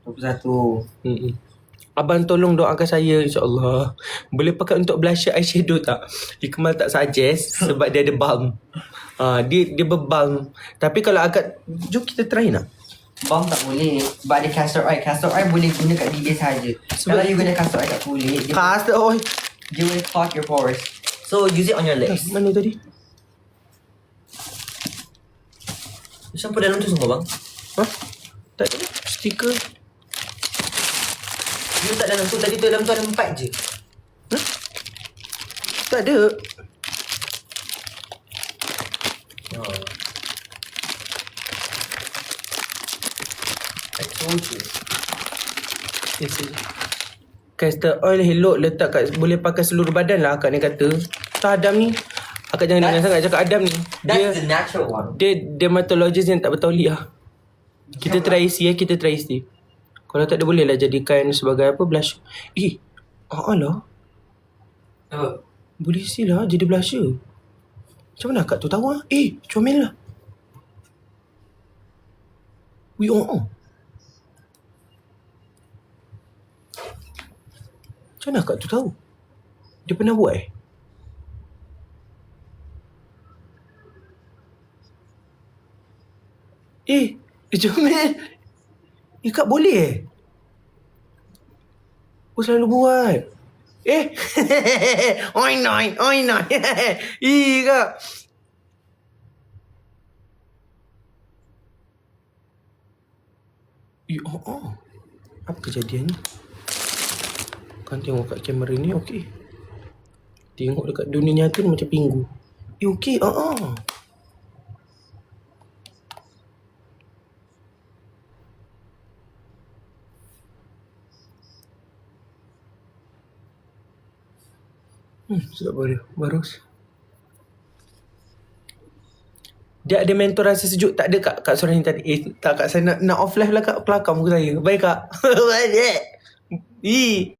[SPEAKER 2] 21.
[SPEAKER 1] Abang tolong doakan saya, insyaAllah. Boleh pakai untuk blusher eyeshadow tak? Ikmal tak suggest sebab dia ada balm. Dia berbalm. Tapi kalau agak, jom kita try nak.
[SPEAKER 2] Balm tak boleh sebab ada castor oil. Castor oil boleh guna kat bibir sahaja. Kalau you guna castor oil kat kulit,
[SPEAKER 1] Castor oil.
[SPEAKER 2] dia will clog your pores. So use it on your legs.
[SPEAKER 1] Mana tadi?
[SPEAKER 2] Shampoo dalam tu semua bang?
[SPEAKER 1] Tak ada stiker.
[SPEAKER 2] You tak dalam tu. Tadi tu dalam tu ada 4 je.
[SPEAKER 1] Tak ada.
[SPEAKER 2] I told you.
[SPEAKER 1] Castor oil elok letak kat, boleh pakai seluruh badan lah akak ni kata. Tak Adam ni. Akak jangan dengar sangat cakap Adam ni.
[SPEAKER 2] That's the natural one.
[SPEAKER 1] Dia dermatologist yang tak bertauliah. Kita try isi kita try isi. Kalau tak ada boleh lah jadikan sebagai apa, blush. Lah. Boleh isi lah jadi blusher. Macam mana akak tu tahu lah? Comel lah. Macam mana akak tu tahu? Dia pernah buat comel. Kak boleh Aku selalu buat. Oi noi. Kak. Apa kejadian ni? Kan tengok kat kamera ni okey. Tengok dekat dunia nyata ni macam pinggu. Okey. Sedap bagus. Dia ada mentor rasa sejuk. Tak ada kat suara ni tadi. Tak kak, saya nak off live lah kak. Pelakar muka saya. Baik kak. Baik.